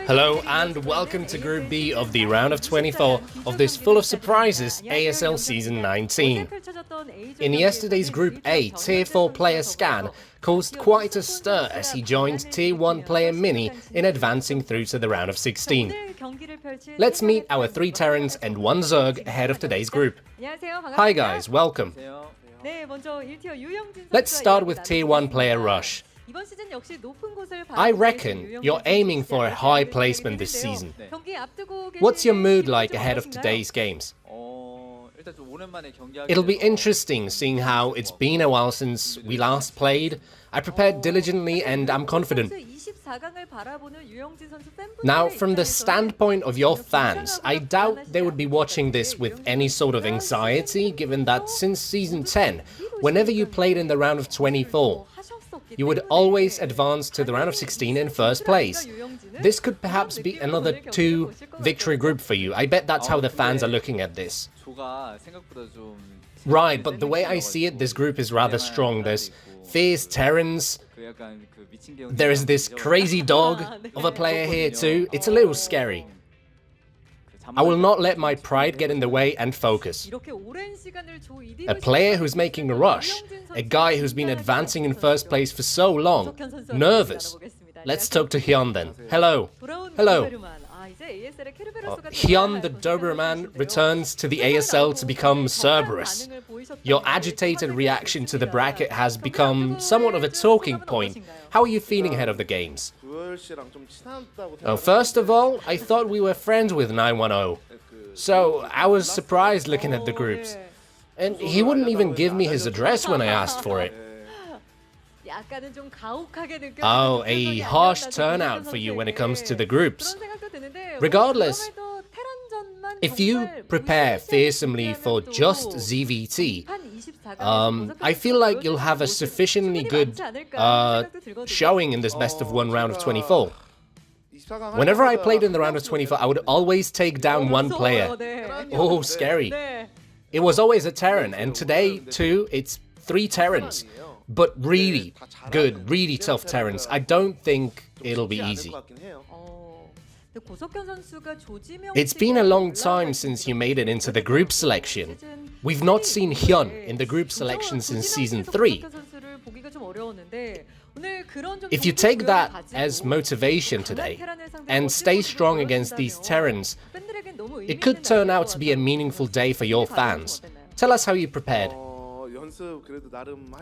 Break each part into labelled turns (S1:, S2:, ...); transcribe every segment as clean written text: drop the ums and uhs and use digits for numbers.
S1: Hello and welcome to Group B of the round of 24 of this full of surprises ASL Season 19. In yesterday's Group A, Tier 4 player Scan caused quite a stir as he joined Tier 1 player Mini in advancing through to the round of 16. Let's meet our 3 Terrans and 1 Zerg ahead of today's group. Hi guys, welcome. Let's start with Tier 1 player Rush. I reckon you're aiming for a high placement this season. What's your mood like ahead of today's games? It'll be interesting seeing how it's been a while since we last played. I prepared diligently and I'm confident. Now, from the standpoint of your fans, I doubt they would be watching this with any sort of anxiety, given that since Season 10, whenever you played in the round of 24, you would always advance to the round of 16 in first place. This could perhaps be another 2 victory group for you. I bet that's how the fans are looking at this. Right, but the way I see it, this group is rather strong. There's fierce Terrans. There is this crazy dog of a player here too. It's a little scary. I will not let my pride get in the way and focus. A player who's making a rush, a guy who's been advancing in first place for so long, nervous. Let's talk to HyuN then. Hello. Hello. HyuN the Doberman returns to the ASL to become Cerberus. Your agitated reaction to the bracket has become somewhat of a talking point. How are you feeling ahead of the games? First of all, I thought we were friends with 910. So I was surprised looking at the groups. And he wouldn't even give me his address when I asked for it. Oh, a harsh turnout for you when it comes to the groups. Regardless, if you prepare fearsomely for just ZVT, I feel like you'll have a sufficiently good showing in this best of 1 round of 24. Whenever I played in the round of 24, I would always take down 1 player. Oh, scary. It was always a Terran, and today, too, it's 3 Terrans. But really good, really tough Terrans. I don't think it'll be easy. It's been a long time since you made it into the group selection. We've not seen HyuN in the group selection since Season 3. If you take that as motivation today and stay strong against these Terrans, it could turn out to be a meaningful day for your fans. Tell us how you prepared.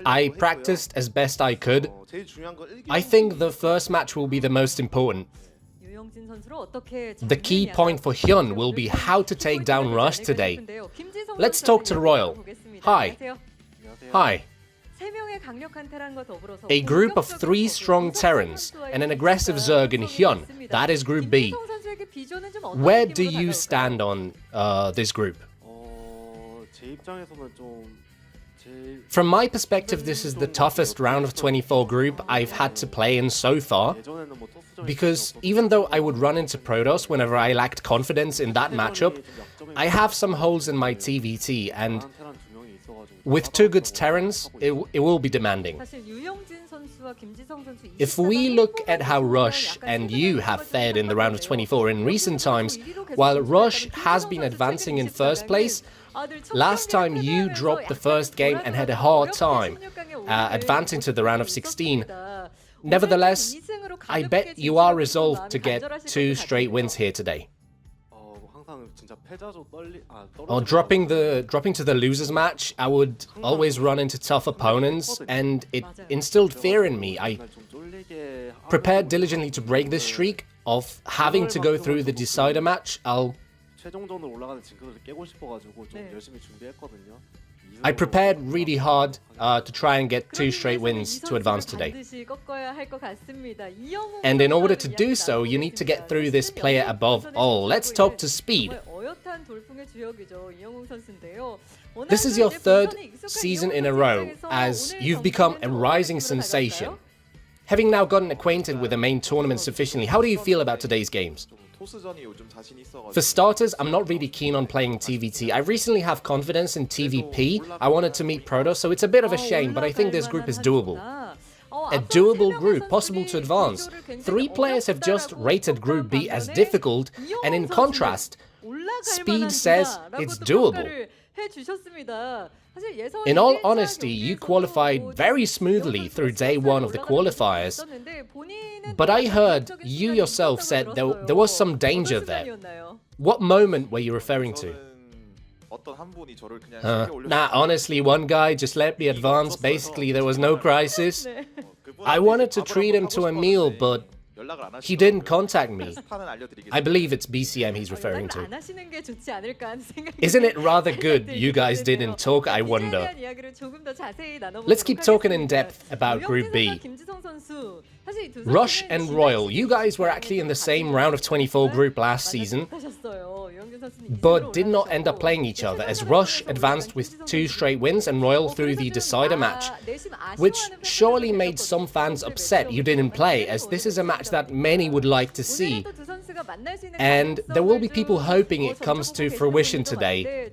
S1: I practiced as best I could. I think the first match will be the most important. The key point for HyuN will be how to take down Rush today. Let's talk to Royal. Hi. Hi. A group of 3 strong Terrans and an aggressive Zerg in HyuN. That is Group B. Where do you stand on this group? From my perspective, this is the toughest round of 24 group I've had to play in so far, because even though I would run into Protoss whenever I lacked confidence in that matchup, I have some holes in my TVT, and with 2 good Terrans, it will be demanding. If we look at how Rush and you have fared in the round of 24 in recent times, while Rush has been advancing in first place, last time you dropped the first game and had a hard time advancing to the round of 16. Nevertheless, I bet you are resolved to get 2 straight wins here today. Or dropping to the losers match, I would always run into tough opponents, and it instilled fear in me. I prepared diligently to break this streak of having to go through the decider match. I prepared really hard to try and get 2 straight wins to advance today. And in order to do so, you need to get through this player above all. Let's talk to Speed. This is your 3rd season in a row as you've become a rising sensation. Having now gotten acquainted with the main tournament sufficiently, how do you feel about today's games? For starters, I'm not really keen on playing TVT. I recently have confidence in TVP. I wanted to meet Protoss, so it's a bit of a shame, but I think this group is doable. a doable group, possible to advance. 3 players have just rated Group B as difficult, and in contrast, Speed says it's doable. In all honesty, you qualified very smoothly through day 1 of the qualifiers, but I heard you yourself said there was some danger there. What moment were you referring to? Nah, honestly, one guy just let me advance. Basically, there was no crisis. I wanted to treat him to a meal, but he didn't contact me. I believe it's BCM he's referring to. Isn't it rather good you guys didn't talk, I wonder? Let's keep talking in depth about Group B. Rush and Royal, you guys were actually in the same round of 24 group last season, but did not end up playing each other, as Rush advanced with 2 straight wins and Royal through the decider match, which surely made some fans upset you didn't play, as this is a match that many would like to see, and there will be people hoping it comes to fruition today.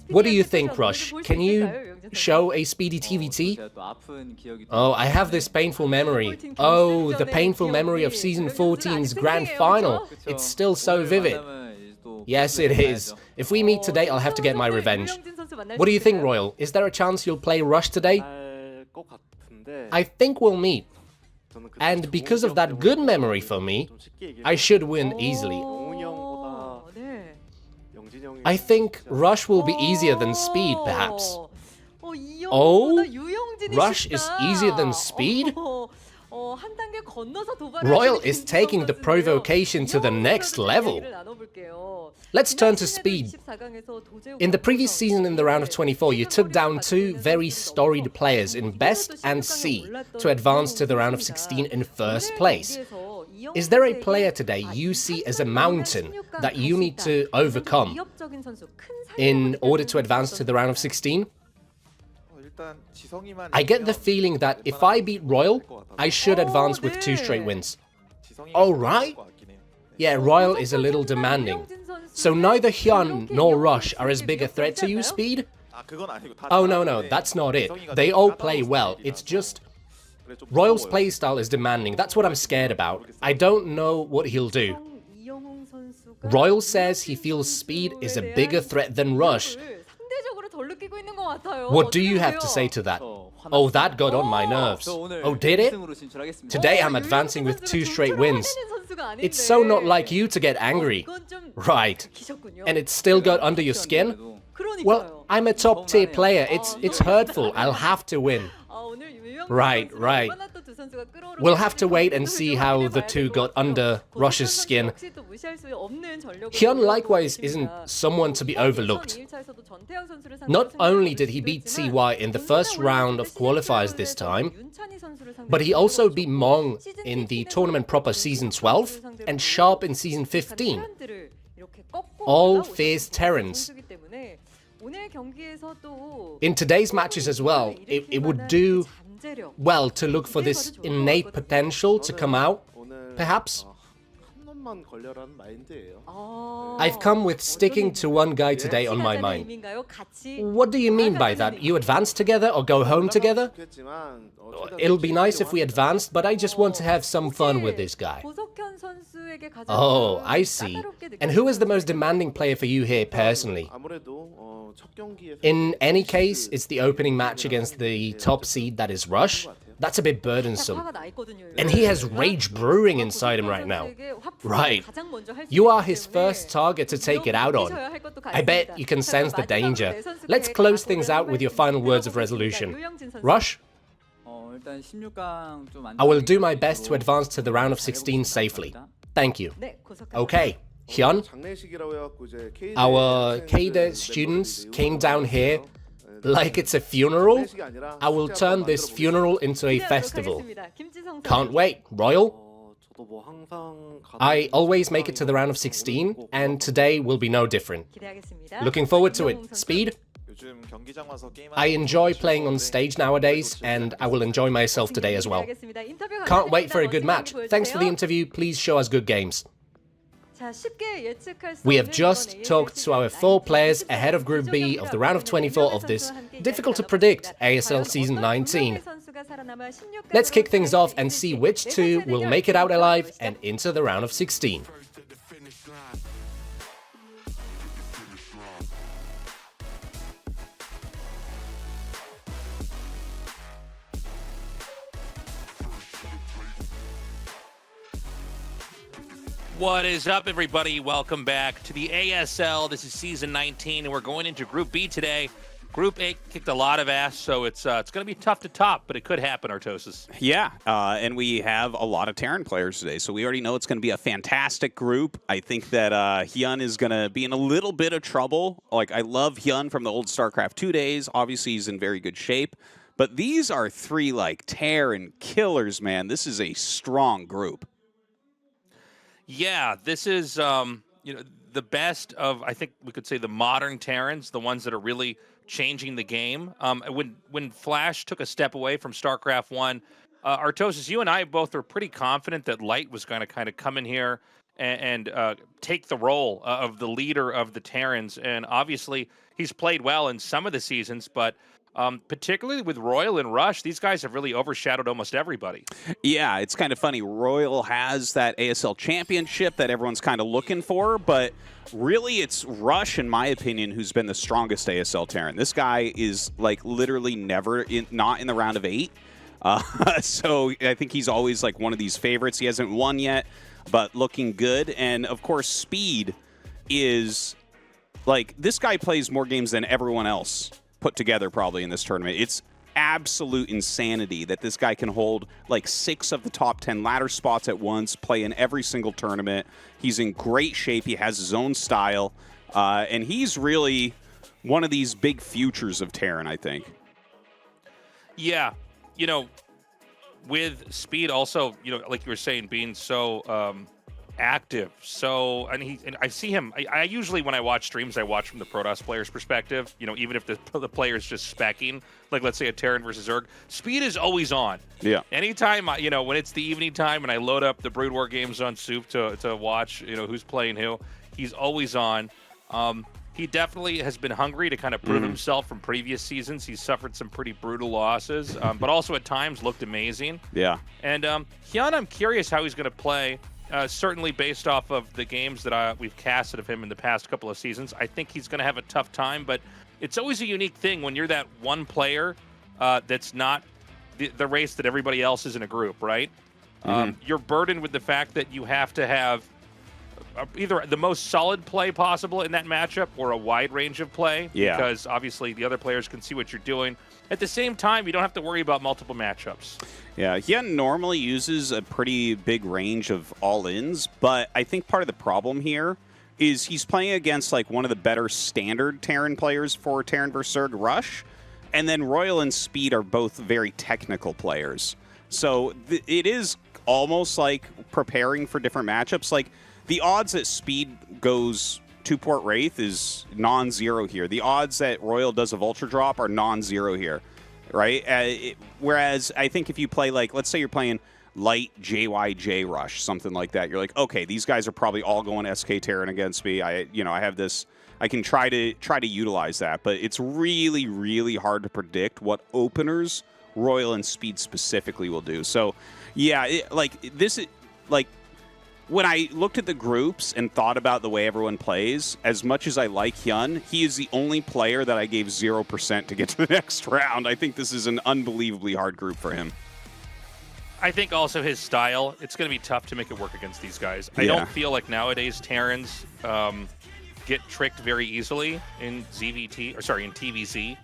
S1: What do you think, Rush? Can you show a speedy TVT? Oh, I have this painful memory. Oh, the painful memory of Season 14's grand final. It's still so vivid. Yes, it is. If we meet today, I'll have to get my revenge. What do you think, Royal? Is there a chance you'll play Rush today? I think we'll meet. And because of that good memory for me, I should win easily. I think Rush will be easier than Speed, perhaps. Oh? Rush is easier than Speed? Royal is taking the provocation to the next level. Let's turn to Speed. In the previous season in the round of 24, you took down 2 very storied players in Best and C to advance to the round of 16 in first place. Is there a player today you see as a mountain that you need to overcome in order to advance to the round of 16? I get the feeling that if I beat Royal, I should advance with 2 straight wins. Oh, right? Yeah, Royal is a little demanding. So neither HyuN nor Rush are as big a threat to you, Speed? Oh, no, that's not it. They all play well. It's just Royal's playstyle is demanding. That's what I'm scared about. I don't know what he'll do. Royal says he feels Speed is a bigger threat than Rush. What do you have to say to that? Oh, that got on my nerves. Oh, did it? Today I'm advancing with 2 straight wins. It's so not like you to get angry. Right. And it still got under your skin? Well, I'm a top tier player. It's hurtful. I'll have to win. Right. We'll have to wait and see how the 2 got under Rush's skin. HyuN likewise isn't someone to be overlooked. Not only did he beat TY in the first round of qualifiers this time, but he also beat Mong in the tournament proper Season 12 and Sharp in Season 15. All fierce Terrans. In today's matches as well, it would do well to look for this innate potential to come out, perhaps. I've come with sticking to one guy today on my mind. What do you mean by that? You advance together or go home together? It'll be nice if we advanced, but I just want to have some fun with this guy. Oh, I see. And who is the most demanding player for you here personally? In any case, it's the opening match against the top seed, that is Rush. That's a bit burdensome. And he has rage brewing inside him right now. Right. You are his first target to take it out on. I bet you can sense the danger. Let's close things out with your final words of resolution. Rush? I will do my best to advance to the round of 16 safely. Thank you. Okay. HyuN, our K-Day students came down here like it's a funeral. I will turn this funeral into a festival. Can't wait. Royal? I always make it to the round of 16, and today will be no different. Looking forward to it. Speed? I enjoy playing on stage nowadays, and I will enjoy myself today as well. Can't wait for a good match. Thanks for the interview. Please show us good games. We have just talked to our 4 players ahead of Group B of the round of 24 of this difficult to predict ASL Season 19. Let's kick things off and see which two will make it out alive and into the round of 16.
S2: What is up, everybody? Welcome back to the ASL. This is Season 19, and we're going into Group B today. Group A kicked a lot of ass, so it's going to be tough to top, but it could happen, Tastosis.
S3: Yeah, and we have a lot of Terran players today, so we already know it's going to be a fantastic group. I think that HyuN is going to be in a little bit of trouble. Like, I love HyuN from the old StarCraft 2 days. Obviously, he's in very good shape. But these are three, like, Terran killers, man. This is a strong group.
S2: Yeah, this is the best of, I think we could say, the modern Terrans, the ones that are really changing the game. When Flash took a step away from StarCraft 1, Tastosis, you and I both are pretty confident that Light was going to kind of come in here and take the role of the leader of the Terrans. And obviously, he's played well in some of the seasons, but particularly with Royal and Rush, these guys have really overshadowed almost everybody.
S3: Yeah, it's kind of funny. Royal has that ASL championship that everyone's kind of looking for, but really it's Rush, in my opinion, who's been the strongest ASL Terran. This guy is like literally never not in the round of 8. So I think he's always like one of these favorites. He hasn't won yet, but looking good. And of course, speed is like, this guy plays more games than everyone else put together probably in this tournament. It's absolute insanity that this guy can hold like 6 of the top 10 ladder spots at once, play in every single tournament. He's in great shape. He has his own style. And he's really one of these big futures of Terran, I think.
S2: Yeah. You know, with speed also, you know, like you were saying, being so active. So, and I see him, I usually, when I watch streams, I watch from the Protoss player's perspective, you know, even if the player's just specking, like let's say a Terran versus Zerg, speed is always on.
S3: Yeah.
S2: Anytime, you know, when it's the evening time and I load up the Brood War games on Soup to watch, you know, who's playing who, he's always on. He definitely has been hungry to kind of prove himself from previous seasons. He's suffered some pretty brutal losses, but also at times looked amazing.
S3: Yeah.
S2: And HyuN, I'm curious how he's going to play. Certainly based off of the games that we've casted of him in the past couple of seasons, I think he's going to have a tough time, but it's always a unique thing when you're that one player that's not the race that everybody else is in a group, right? You're burdened with the fact that you have to have either the most solid play possible in that matchup or a wide range of play, because obviously the other players can see what you're doing. At the same time, you don't have to worry about multiple matchups.
S3: Yeah, HyuN normally uses a pretty big range of all-ins, but I think part of the problem here is he's playing against like one of the better standard Terran players for Terran vs. Zerg, Rush, and then Royal and Speed are both very technical players. So it is almost like preparing for different matchups. Like, the odds that Speed goes 2-port Wraith is non-zero here. The odds that Royal does a Vulture drop are non-zero here, right? Whereas I think if you play, like, let's say you're playing Light JYJ Rush, something like that, you're like, okay, these guys are probably all going SK Terran against me. I have this. I can try to utilize that, but it's really, really hard to predict what openers Royal and Speed specifically will do. So, yeah, when I looked at the groups and thought about the way everyone plays, as much as I like HyuN, he is the only player that I gave 0% to get to the next round. I think this is an unbelievably hard group for him.
S2: I think also his style, it's going to be tough to make it work against these guys. I don't feel like nowadays Terrans get tricked very easily in TVZ.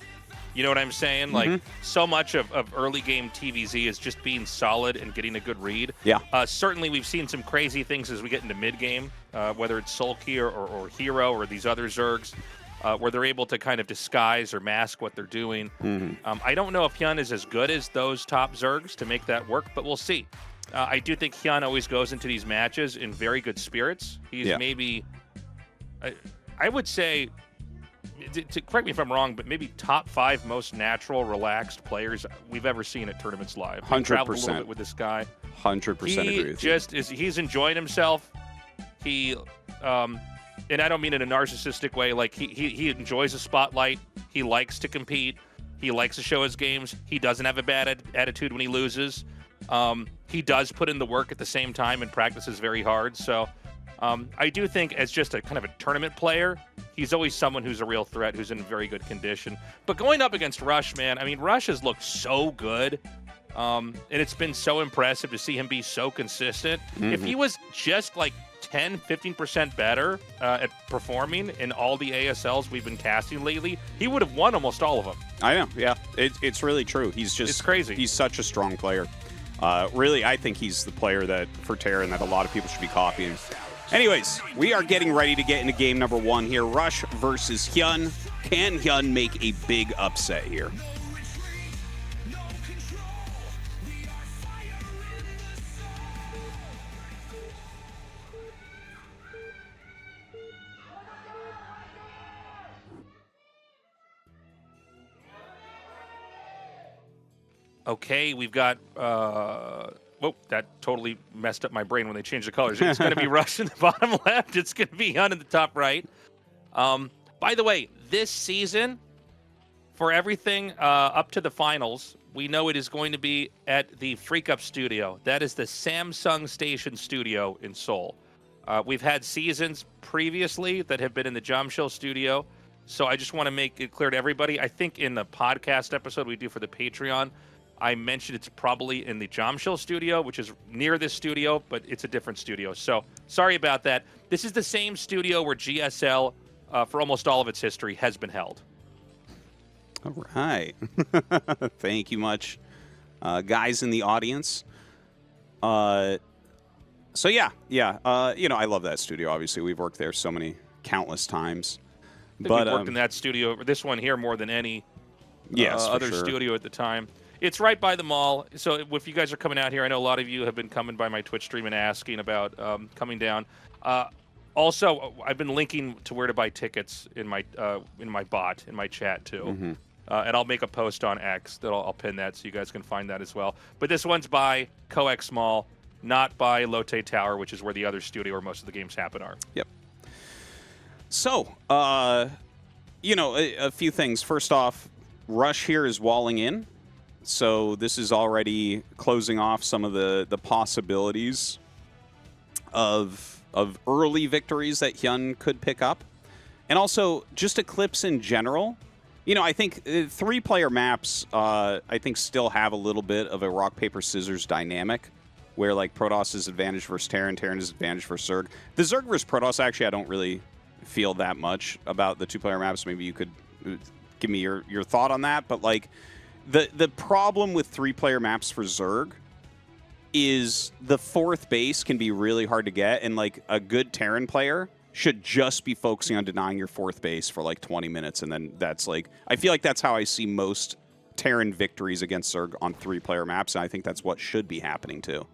S2: You know what I'm saying? Like, so much of early game TVZ is just being solid and getting a good read.
S3: Yeah.
S2: Certainly, we've seen some crazy things as we get into mid game, whether it's Sulky or Hero or these other Zergs, where they're able to kind of disguise or mask what they're doing. I don't know if HyuN is as good as those top Zergs to make that work, but we'll see. I do think HyuN always goes into these matches in very good spirits. He's maybe, I would say, to correct me if I'm wrong, but maybe top 5 most natural, relaxed players we've ever seen at tournaments live.
S3: 100%.
S2: Traveled a little bit with this guy.
S3: 100% agree with you.
S2: He's enjoying himself. He, and I don't mean in a narcissistic way. Like he enjoys the spotlight. He likes to compete. He likes to show his games. He doesn't have a bad attitude when he loses. He does put in the work at the same time and practices very hard. So I do think as just a kind of a tournament player, he's always someone who's a real threat, who's in very good condition. But going up against Rush, man, I mean, Rush has looked so good. And it's been so impressive to see him be so consistent. If he was just like 10, 15% better at performing in all the ASLs we've been casting lately, he would have won almost all of them.
S3: I know, yeah. It's really true.
S2: It's crazy.
S3: He's such a strong player. Really, I think he's the player that for Terran that a lot of people should be copying. Anyways, we are getting ready to get into game number 1 here. Rush versus HyuN. Can HyuN make a big upset here?
S2: Okay, we've got, whoa, that totally messed up my brain when they changed the colors. It's going to be Rush in the bottom left. It's going to be HyuN in the top right. By the way, this season, for everything up to the finals, we know it is going to be at the Freak Up Studio. That is the Samsung Station Studio in Seoul. We've had seasons previously that have been in the Jamshil Studio. So I just want to make it clear to everybody. I think in the podcast episode we do for the Patreon, I mentioned it's probably in the Jamshil studio, which is near this studio, but it's a different studio. So sorry about that. This is the same studio where GSL, for almost all of its history, has been held.
S3: All right. Thank you much, guys in the audience. So yeah. I love that studio. Obviously, we've worked there so many countless times.
S2: But we've worked in that studio, this one here, more than any other studio at the time. It's right by the mall. So if you guys are coming out here, I know a lot of you have been coming by my Twitch stream and asking about coming down. Also, I've been linking to where to buy tickets in my bot, in my chat too. And I'll make a post on X that I'll pin that so you guys can find that as well. But this one's by Coex Mall, not by Lotte Tower, which is where the other studio where most of the games happen are.
S3: Yep. So, a few things. First off, Rush here is walling in. So this is already closing off some of the possibilities of early victories that HyuN could pick up. And also, just Eclipse in general. I think 3-player maps, I think, still have a little bit of a rock, paper, scissors dynamic, where, like, Protoss is advantage versus Terran, Terran is advantage versus Zerg. The Zerg versus Protoss, actually, I don't really feel that much about the 2-player maps. Maybe you could give me your thought on that. But, like, the problem with 3-player maps for Zerg is the 4th base can be really hard to get, and, like, a good Terran player should just be focusing on denying your 4th base for, like, 20 minutes, and then that's, like... I feel like that's how I see most Terran victories against Zerg on 3-player maps, and I think that's what should be happening, too.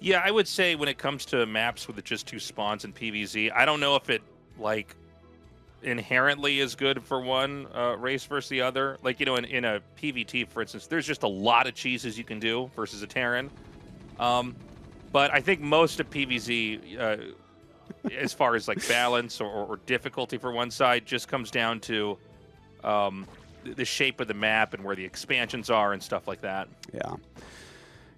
S2: Yeah, I would say when it comes to maps with just 2 spawns in PvZ, I don't know if it, like, inherently is good for one race versus the other. Like, in a PvT, for instance, there's just a lot of cheeses you can do versus a Terran. But I think most of PvZ, as far as, like, balance or difficulty for one side, just comes down to the shape of the map and where the expansions are and stuff like that.
S3: Yeah.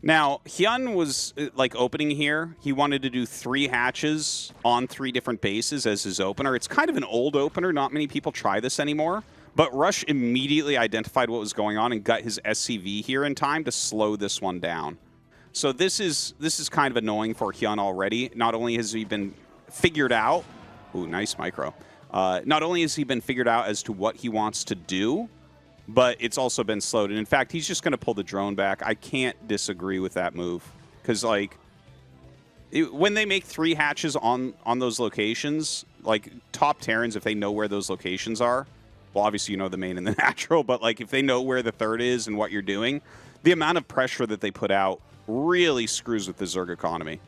S3: Now, HyuN was, like, opening here. He wanted to do 3 hatches on 3 different bases as his opener. It's kind of an old opener. Not many people try this anymore. But Rush immediately identified what was going on and got his SCV here in time to slow this one down. So this is kind of annoying for HyuN already. Not only has he been figured out... Ooh, nice micro. Not only has he been figured out as to what he wants to do, but it's also been slowed. And in fact, he's just going to pull the drone back. I can't disagree with that move. Because, like, when they make 3 hatches on those locations, like, top Terrans, if they know where those locations are, well, obviously you know the main and the natural, but, like, if they know where the 3rd is and what you're doing, the amount of pressure that they put out really screws with the Zerg economy.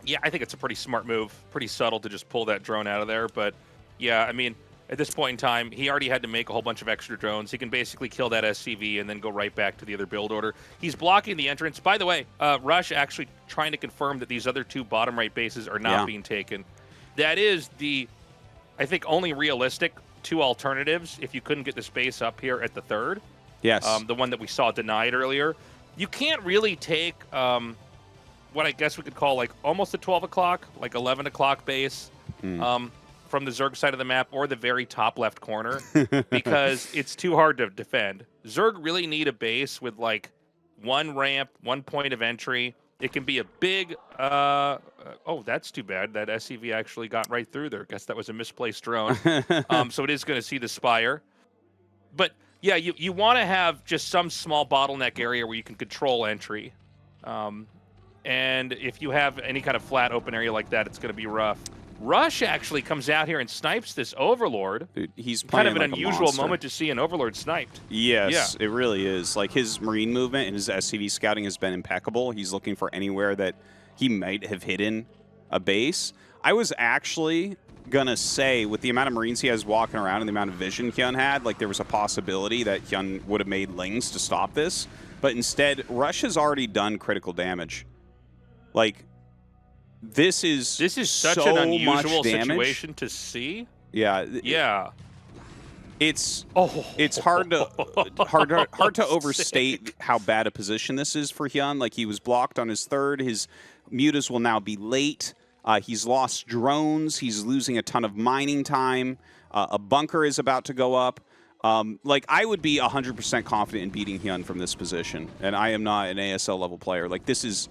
S2: Yeah, I think it's a pretty smart move. Pretty subtle to just pull that drone out of there. But, yeah, I mean... At this point in time, he already had to make a whole bunch of extra drones. He can basically kill that SCV and then go right back to the other build order. He's blocking the entrance. By the way, Rush actually trying to confirm that these other 2 bottom right bases are not being taken. That is the, I think, only realistic two alternatives if you couldn't get the space up here at the third.
S3: Yes.
S2: The one that we saw denied earlier. You can't really take what I guess we could call like almost a 12 o'clock, like 11 o'clock base from the Zerg side of the map or the very top left corner because it's too hard to defend. Zerg really need a base with like one ramp, one point of entry. It can be a big, oh, that's too bad. That SCV actually got right through there. Guess that was a misplaced drone. So it is going to see the Spire. But yeah, you want to have just some small bottleneck area where you can control entry. And if you have any kind of flat open area like that, it's going to be rough. Rush actually comes out here and snipes this Overlord.
S3: Dude, he's playing
S2: kind of an
S3: like
S2: unusual moment to see an Overlord sniped.
S3: Yes, it really is. Like his Marine movement and his SCV scouting has been impeccable. He's looking for anywhere that he might have hidden a base. I was actually gonna say, with the amount of Marines he has walking around and the amount of vision HyuN had, like there was a possibility that HyuN would have made Lings to stop this. But instead, Rush has already done critical damage. Like, this is
S2: such
S3: so
S2: an unusual
S3: much
S2: situation to see.
S3: Yeah.
S2: Yeah.
S3: It's hard to overstate how bad a position this is for HyuN. Like, he was blocked on his third. His mutas will now be late. He's lost drones. He's losing a ton of mining time. A bunker is about to go up. Like, I would be 100% confident in beating HyuN from this position, and I am not an ASL level player. Like, this is...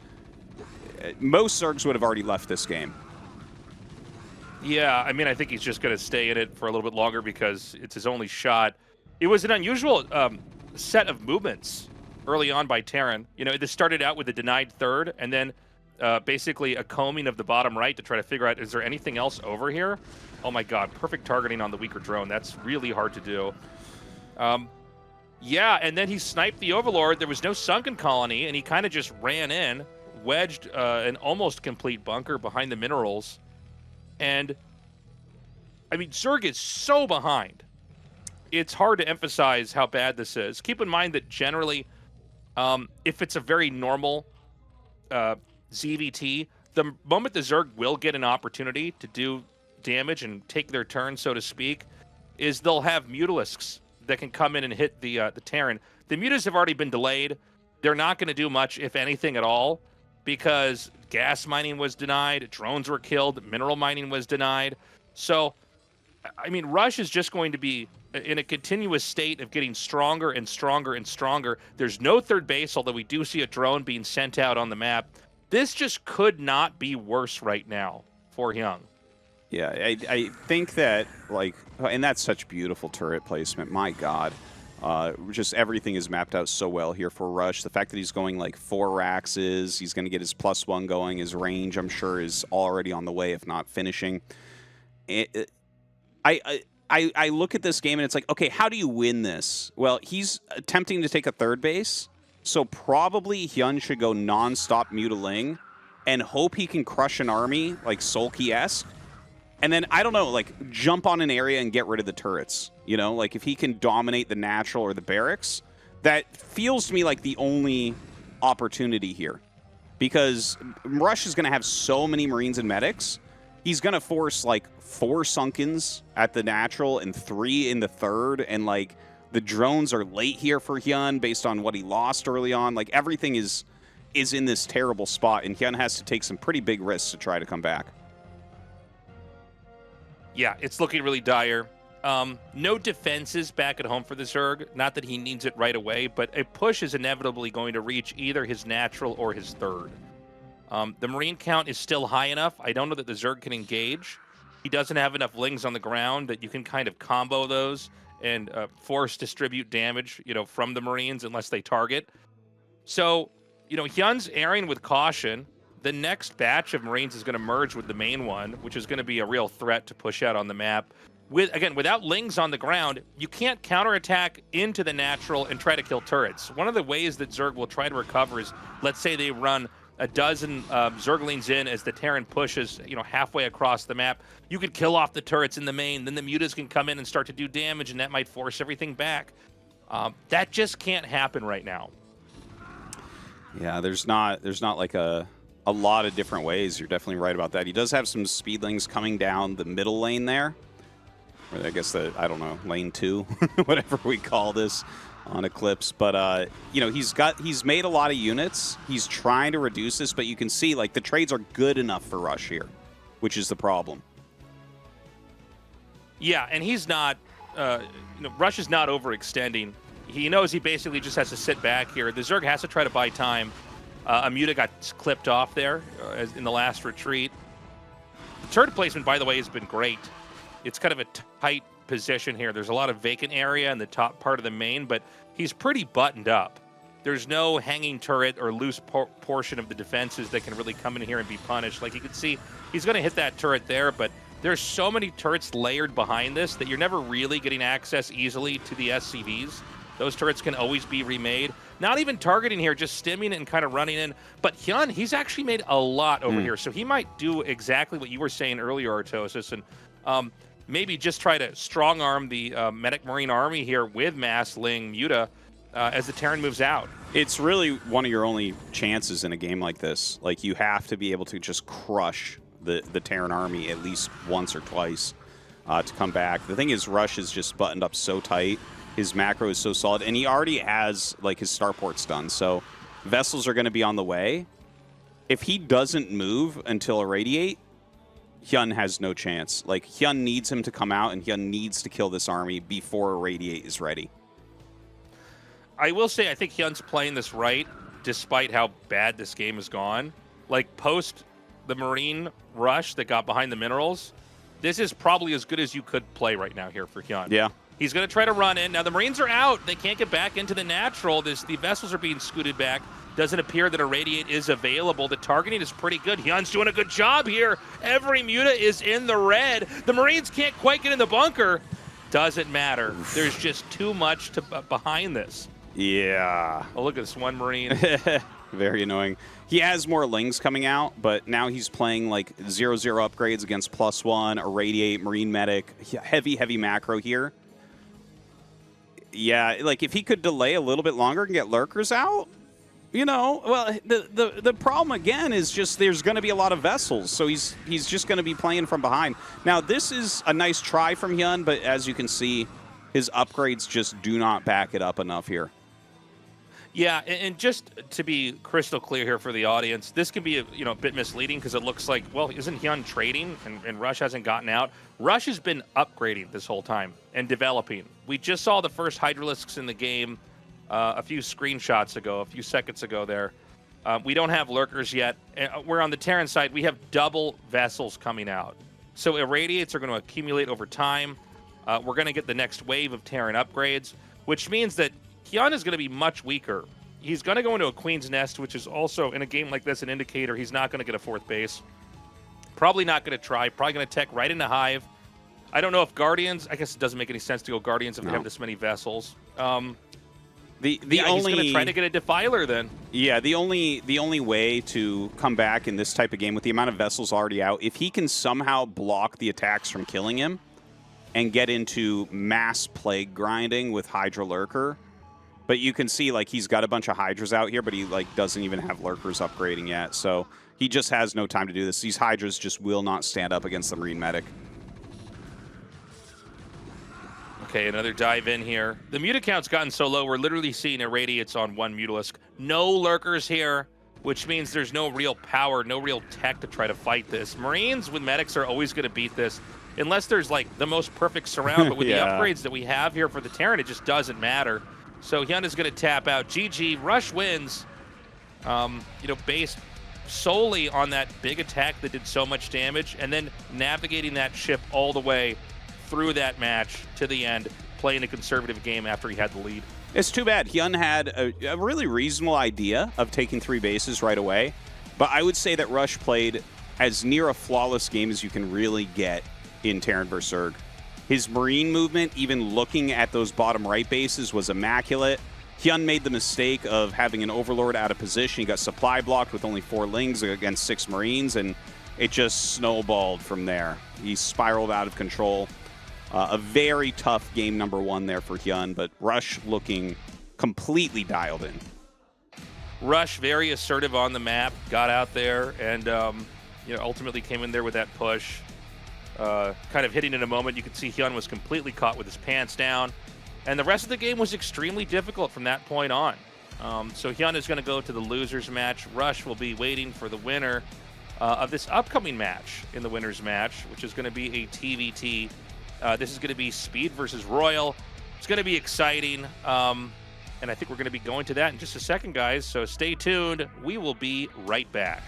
S3: Most Zergs would have already left this game.
S2: Yeah, I mean, I think he's just going to stay in it for a little bit longer because it's his only shot. It was an unusual set of movements early on by Terran. You know, this started out with a denied third, and then basically a combing of the bottom right to try to figure out, is there anything else over here? Oh my god, perfect targeting on the weaker drone. That's really hard to do. Yeah, and then he sniped the Overlord. There was no sunken colony, and he kind of just ran in, wedged an almost complete bunker behind the minerals. And, I mean, Zerg is so behind. It's hard to emphasize how bad this is. Keep in mind that generally, if it's a very normal ZVT, the moment the Zerg will get an opportunity to do damage and take their turn, so to speak, is they'll have Mutalisks that can come in and hit the Terran. The Mutas have already been delayed. They're not going to do much, if anything at all, because gas mining was denied, drones were killed, mineral mining was denied. So, I mean, Rush is just going to be in a continuous state of getting stronger and stronger and stronger. There's no third base, although we do see a drone being sent out on the map. This just could not be worse right now for HyuN.
S3: Yeah, I think that, like, and that's such beautiful turret placement. My God. Just everything is mapped out so well here for Rush. The fact that he's going like 4 Raxes, he's going to get his +1 going. His range, I'm sure, is already on the way, if not finishing. I look at this game and it's like, okay, how do you win this? Well, he's attempting to take a third base, so probably HyuN should go non-stop Mutaling and hope he can crush an army like Sulky-esque. And then, I don't know, like, jump on an area and get rid of the turrets. You know, like, if he can dominate the natural or the barracks, that feels to me like the only opportunity here. Because Rush is going to have so many Marines and medics, he's going to force, like, 4 Sunkens at the natural and 3 in the third. And, like, the drones are late here for HyuN based on what he lost early on. Like, everything is in this terrible spot, and HyuN has to take some pretty big risks to try to come back.
S2: Yeah, it's looking really dire. No defenses back at home for the Zerg. Not that he needs it right away, but a push is inevitably going to reach either his natural or his third. The Marine count is still high enough. I don't know that the Zerg can engage. He doesn't have enough Lings on the ground that you can kind of combo those and force distribute damage, you know, from the Marines unless they target. So, you know, HyuN's airing with caution. The next batch of Marines is going to merge with the main one, which is going to be a real threat to push out on the map. Again, without Lings on the ground, you can't counterattack into the natural and try to kill turrets. One of the ways that Zerg will try to recover is, let's say they run a dozen Zerglings in as the Terran pushes, you know, halfway across the map. You could kill off the turrets in the main, then the Mutas can come in and start to do damage, and that might force everything back. That just can't happen right now.
S3: Yeah, there's not like a lot of different ways. You're definitely right about that. He does have some Speedlings coming down the middle lane there. or I guess I don't know, lane 2, whatever we call this on Eclipse. But you know, he's made a lot of units. He's trying to reduce this, but you can see like the trades are good enough for Rush here, which is the problem.
S2: Yeah, and he's not. Rush is not overextending. He knows he basically just has to sit back here. The Zerg has to try to buy time. Amuda got clipped off there in the last retreat. The turret placement, by the way, has been great. It's kind of a tight position here. There's a lot of vacant area in the top part of the main, but he's pretty buttoned up. There's no hanging turret or loose portion of the defenses that can really come in here and be punished. Like you can see, he's going to hit that turret there, but there's so many turrets layered behind this that you're never really getting access easily to the SCVs. Those turrets can always be remade. Not even targeting here, just stimming it and kind of running in. But HyuN, he's actually made a lot over here, so he might do exactly what you were saying earlier, Tastosis, and maybe just try to strong-arm the Medic Marine army here with Mass Ling Muta as the Terran moves out.
S3: It's really one of your only chances in a game like this. Like, you have to be able to just crush the Terran army at least once or twice to come back. The thing is, Rush is just buttoned up so tight. His macro is so solid, and he already has like his starports done. So vessels are going to be on the way. If he doesn't move until Irradiate, HyuN has no chance. Like, HyuN needs him to come out, and HyuN needs to kill this army before Irradiate is ready.
S2: I will say I think HyuN's playing this right, despite how bad this game has gone. Like, post the Marine rush that got behind the minerals, this is probably as good as you could play right now here for HyuN.
S3: Yeah.
S2: He's going to try to run in. Now, the Marines are out. They can't get back into the natural. The vessels are being scooted back. Doesn't appear that Irradiate is available. The targeting is pretty good. HyuN's doing a good job here. Every Muta is in the red. The Marines can't quite get in the bunker. Doesn't matter. There's just too much behind this.
S3: Yeah.
S2: Oh, look at this one Marine.
S3: Very annoying. He has more Lings coming out, but now he's playing like 0/0 upgrades against +1, Irradiate, Marine Medic. Heavy macro here. Yeah, like if he could delay a little bit longer and get lurkers out, you know, well, the problem again is just there's going to be a lot of vessels, so he's just going to be playing from behind. Now, this is a nice try from HyuN, but as you can see, his upgrades just do not back it up enough here.
S2: Yeah, and just to be crystal clear here for the audience, this can be a bit misleading because it looks like, well, isn't HyuN trading and Rush hasn't gotten out? Rush has been upgrading this whole time and developing. We just saw the first Hydralisks in the game a few screenshots ago, a few seconds ago there. We don't have lurkers yet. We're on the Terran side. We have double vessels coming out. So Irradiates are going to accumulate over time. We're going to get the next wave of Terran upgrades, which means that HyuN is going to be much weaker. He's going to go into a Queen's Nest, which is also, in a game like this, an indicator he's not going to get a fourth base. Probably not going to try. Probably going to tech right into Hive. I don't know if Guardians... I guess it doesn't make any sense to go Guardians if they have this many vessels. He's going to try to get a Defiler then.
S3: Yeah, the only way to come back in this type of game with the amount of vessels already out, if he can somehow block the attacks from killing him and get into mass plague grinding with Hydra Lurker... But you can see, like, he's got a bunch of Hydras out here, but he, like, doesn't even have Lurkers upgrading yet. So he just has no time to do this. These Hydras just will not stand up against the Marine Medic.
S2: Okay, another dive in here. The Muta count's gotten so low, we're literally seeing Irradiates on one Mutalisk. No Lurkers here, which means there's no real power, no real tech to try to fight this. Marines with Medics are always going to beat this, unless there's, like, the most perfect surround. But with the upgrades that we have here for the Terran, it just doesn't matter. So HyuN is going to tap out. GG, Rush wins, based solely on that big attack that did so much damage, and then navigating that ship all the way through that match to the end, playing a conservative game after he had the lead.
S3: It's too bad. HyuN had a really reasonable idea of taking 3 bases right away, but I would say that Rush played as near a flawless game as you can really get in Terran vs. Zerg. His Marine movement, even looking at those bottom right bases, was immaculate. HyuN made the mistake of having an Overlord out of position. He got supply blocked with only 4 Lings against 6 Marines, and it just snowballed from there. He spiraled out of control. A very tough game number 1 there for HyuN, but Rush looking completely dialed in.
S2: Rush, very assertive on the map, got out there, and ultimately came in there with that push. kind of hitting in a moment. You can see HyuN was completely caught with his pants down. And the rest of the game was extremely difficult from that point on. So HyuN is going to go to the losers match. Rush will be waiting for the winner of this upcoming match in the winners match, which is going to be a TVT. This is going to be Speed versus Royal. It's going to be exciting. And I think we're going to be going to that in just a second, guys. So stay tuned. We will be right back.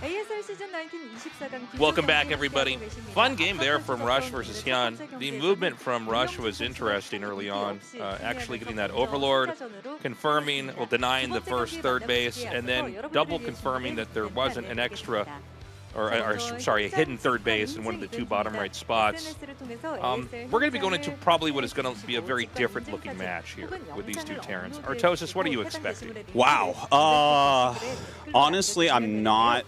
S4: ASL Season19 24강
S2: Welcome back, everybody. Fun game there from Rush versus HyuN. The movement from Rush was interesting early on, actually getting that Overlord, confirming, well, denying the first third base, and then double confirming that there wasn't an extra, or sorry, a hidden third base in one of the two bottom right spots. We're going to be going into probably what is going to be a very different looking match here with these two Terrans. Tastosis, what are you expecting?
S3: Wow. Honestly, I'm not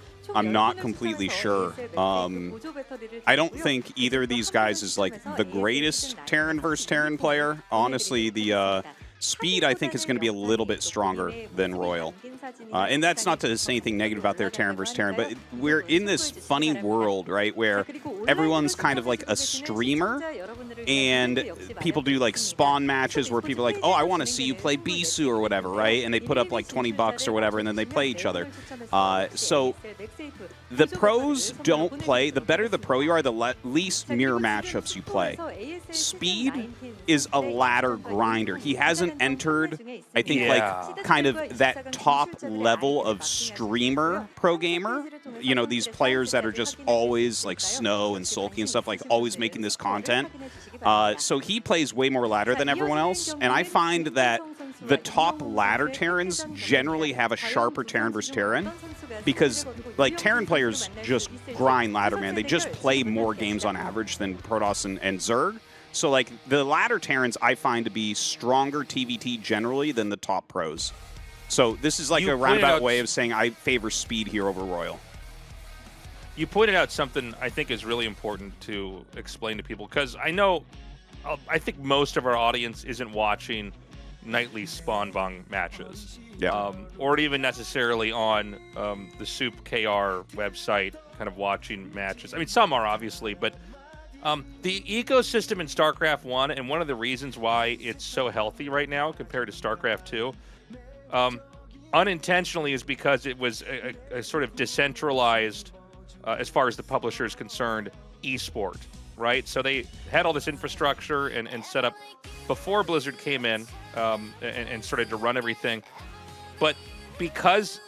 S3: completely sure. I don't think either of these guys is like the greatest Terran versus Terran player. Honestly, the Speed, I think, is going to be a little bit stronger than Royal. And that's not to say anything negative about their Terran versus Terran, but we're in this funny world, right, where everyone's kind of like a streamer, and people do like spawn matches where people are like, oh, I want to see you play Bisu or whatever, right? And they put up like 20 bucks or whatever, and then they play each other. So the pros don't play. The better the pro you are, the least mirror matchups you play. Speed is a ladder grinder. He hasn't entered, I think, like kind of that top level of streamer pro gamer. You know, these players that are just always like Snow and Sulky and stuff, like always making this content. So he plays way more ladder than everyone else, and I find that the top ladder Terrans generally have a sharper Terran versus Terran, because like Terran players just grind ladder, man. They just play more games on average than Protoss and Zerg. So like the ladder Terrans I find to be stronger TVT generally than the top pros. So this is like a roundabout way of saying I favor Speed here over Royal.
S2: You pointed out something I think is really important to explain to people, because I think most of our audience isn't watching nightly spawn bong matches, or even necessarily on the Soup KR website kind of watching matches. I mean, some are obviously, but the ecosystem in StarCraft 1, and one of the reasons why it's so healthy right now compared to StarCraft 2, unintentionally, is because it was a sort of decentralized, as far as the publisher is concerned, esport, right? So they had all this infrastructure and set up before Blizzard came in and started to run everything. But because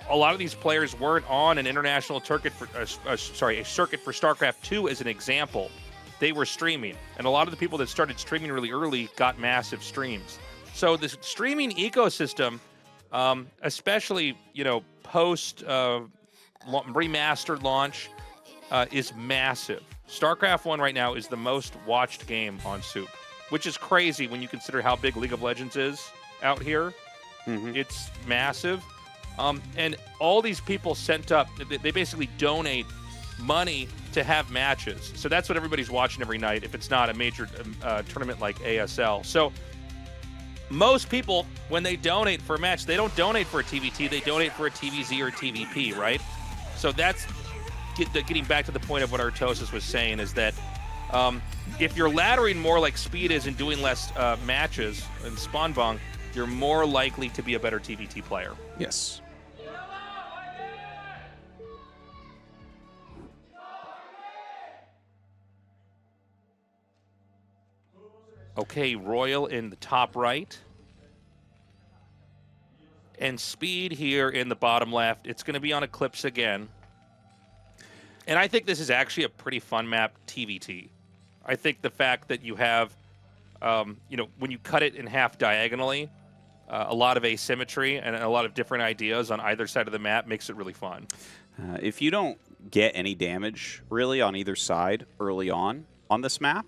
S2: a lot of these players weren't on an international circuit for, a circuit for StarCraft 2 as an example, they were streaming. And a lot of the people that started streaming really early got massive streams. So the streaming ecosystem, especially, you know, post remastered launch, is massive. StarCraft 1 right now is the most watched game on Soup, which is crazy when you consider how big League of Legends is out here. It's massive. And all these people sent up, they basically donate money to have matches. So that's what everybody's watching every night if it's not a major tournament like ASL. So most people, when they donate for a match, they don't donate for a TVT, they donate for a TVZ or TVP, right? So that's getting back to the point of what Tastosis was saying, is that if you're laddering more like Speed is and doing less matches in Spawn Bong, you're more likely to be a better TVT player.
S3: Yes.
S2: Okay, Royal in the top right. And Speed here in the bottom left. It's going to be on Eclipse again. And I think this is actually a pretty fun map, TVT. I think the fact that you have, you know, when you cut it in half diagonally, a lot of asymmetry and a lot of different ideas on either side of the map makes it really fun.
S3: If you don't get any damage, really, on either side early on this map,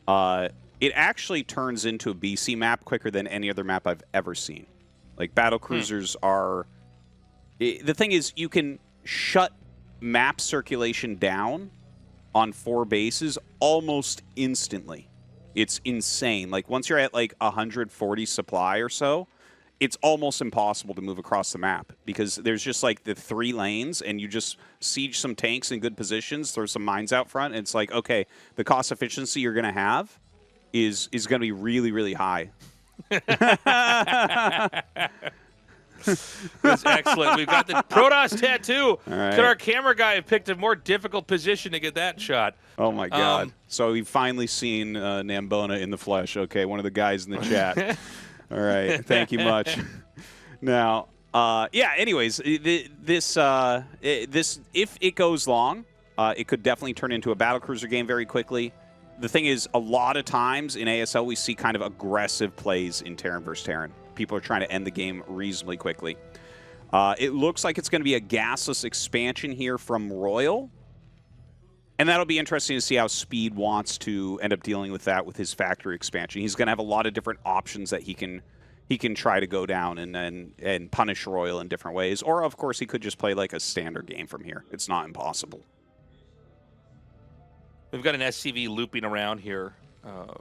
S3: it actually turns into a BC map quicker than any other map I've ever seen. Like, battle cruisers are... The thing is, you can shut map circulation down on 4 bases almost instantly. It's insane. Like, once you're at, like, 140 supply or so, it's almost impossible to move across the map because there's just, like, the 3 lanes, and you just siege some tanks in good positions, throw some mines out front, and it's like, okay, the cost efficiency you're going to have is going to be really, really high.
S2: That's excellent. We've got the Protoss tattoo.
S3: Right.
S2: Could our camera guy have picked a more difficult position to get that shot?
S3: Oh, my God. So we've finally seen Nambona in the flesh. Okay, one of the guys in the chat. All right. Thank you much. Now, yeah, anyways, this if it goes long, it could definitely turn into a battlecruiser game very quickly. The thing is, a lot of times in ASL, we see kind of aggressive plays in Terran versus Terran. People are trying to end the game reasonably quickly. It looks like it's going to be a gasless expansion here from Royal. And that'll be interesting to see how Speed wants to end up dealing with that with his factory expansion. He's going to have a lot of different options that he can try to go down and punish Royal in different ways. Or, of course, he could just play like a standard game from here. It's not impossible.
S2: We've got an SCV looping around here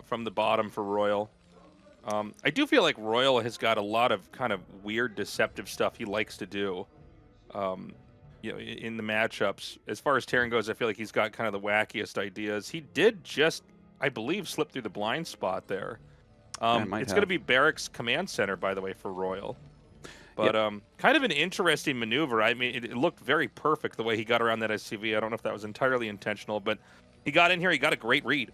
S2: from the bottom for Royal. I do feel like Royal has got a lot of kind of weird, deceptive stuff he likes to do, you know, in the matchups. As far as Terran goes, I feel like he's got kind of the wackiest ideas. He did just, I believe, slip through the blind spot there. It's going to be Barracks Command Center, by the way, for Royal. But kind of an interesting maneuver. I mean, it looked very perfect the way he got around that SCV. I don't know if that was entirely intentional, but he got in here. He got a great read.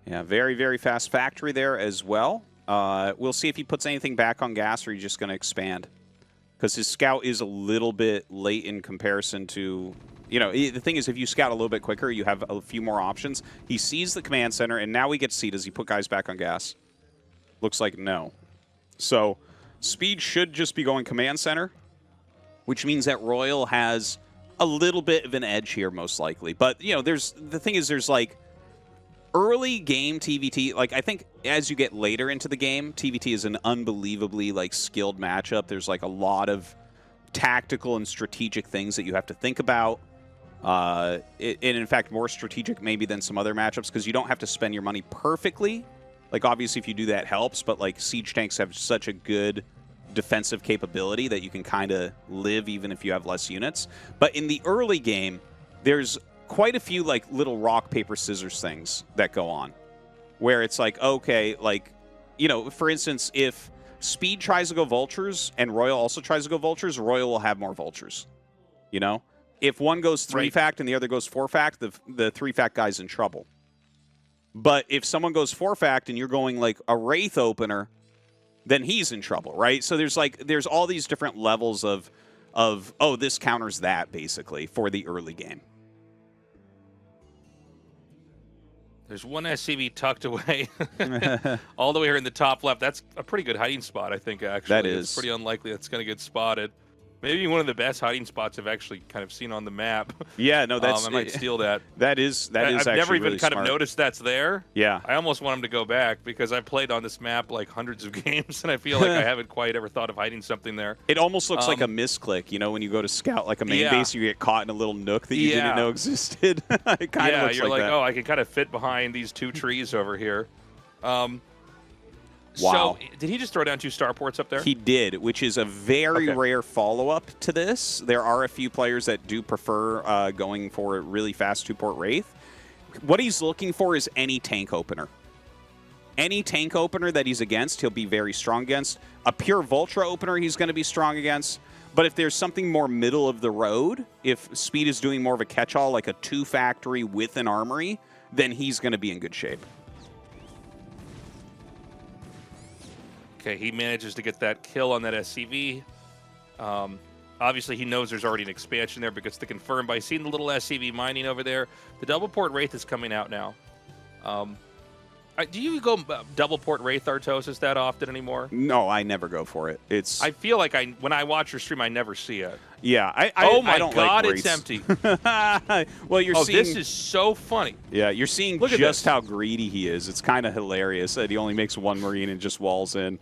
S3: Yeah, very, very fast factory there as well. We'll see if he puts anything back on gas or he's just going to expand. Because his scout is a little bit late in comparison to... You know, the thing is, if you scout a little bit quicker, you have a few more options. He sees the command center, and now we get to see, does he put guys back on gas? Looks like no. So, Speed should just be going command center, which means that Royal has a little bit of an edge here, most likely. But, you know, the thing is, there's, like, early game TVT, like, I think as you get later into the game, TVT is an unbelievably, like, skilled matchup. There's, like, a lot of tactical and strategic things that you have to think about. And in fact, more strategic maybe than some other matchups because you don't have to spend your money perfectly. Like, obviously, if you do that, helps, but, like, siege tanks have such a good defensive capability that you can kind of live even if you have less units. But in the early game, there's quite a few, like, little rock, paper, scissors things that go on where it's like, okay, like, you know, for instance, if Speed tries to go Vultures and Royal also tries to go Vultures, Royal will have more Vultures, you know? If one goes 3-fact and the other goes 4-fact, the 3-fact guy's in trouble. But if someone goes 4-fact and you're going, like, a Wraith opener, then he's in trouble, right? So there's all these different levels of oh, this counters that, basically, for the early game.
S2: There's one SCV tucked away all the way here in the top left. That's a pretty good hiding spot, I think, actually.
S3: That is.
S2: It's pretty unlikely that's going to get spotted. Maybe one of the best hiding spots I've actually kind of seen on the map.
S3: Yeah, no, that's...
S2: I might steal that.
S3: That is actually
S2: I've never even
S3: really
S2: kind
S3: smart.
S2: of noticed that's there.
S3: Yeah.
S2: I almost want him to go back because I've played on this map like hundreds of games, and I feel like I haven't quite ever thought of hiding something there.
S3: It almost looks like a misclick, you know, when you go to scout like a main base, you get caught in a little nook that you didn't know existed. It kind of looks
S2: you're like
S3: that.
S2: oh, I can kind of fit behind these two trees over here.
S3: Wow.
S2: So, did he just throw down 2 starports up there?
S3: He did, which is a very rare follow-up to this. There are a few players that do prefer going for a really fast 2-port Wraith. What he's looking for is any tank opener. Any tank opener that he's against, he'll be very strong against. A pure Vultra opener, he's going to be strong against. But if there's something more middle of the road, if Speed is doing more of a catch-all, like a 2-factory with an armory, then he's going to be in good shape.
S2: Okay, he manages to get that kill on that SCV. Obviously, he knows there's already an expansion there because to confirm by seeing the little SCV mining over there, the double port Wraith is coming out now. Do you go double port Wraith Tastosis that often anymore?
S3: No, I never go for it.
S2: I feel like when I watch your stream, I never see it.
S3: Yeah, I don't
S2: God,
S3: like
S2: it's empty.
S3: Well, you're seeing...
S2: this is so funny.
S3: Yeah, you're seeing just how greedy he is. It's kind of hilarious that he only makes 1 Marine and just walls in.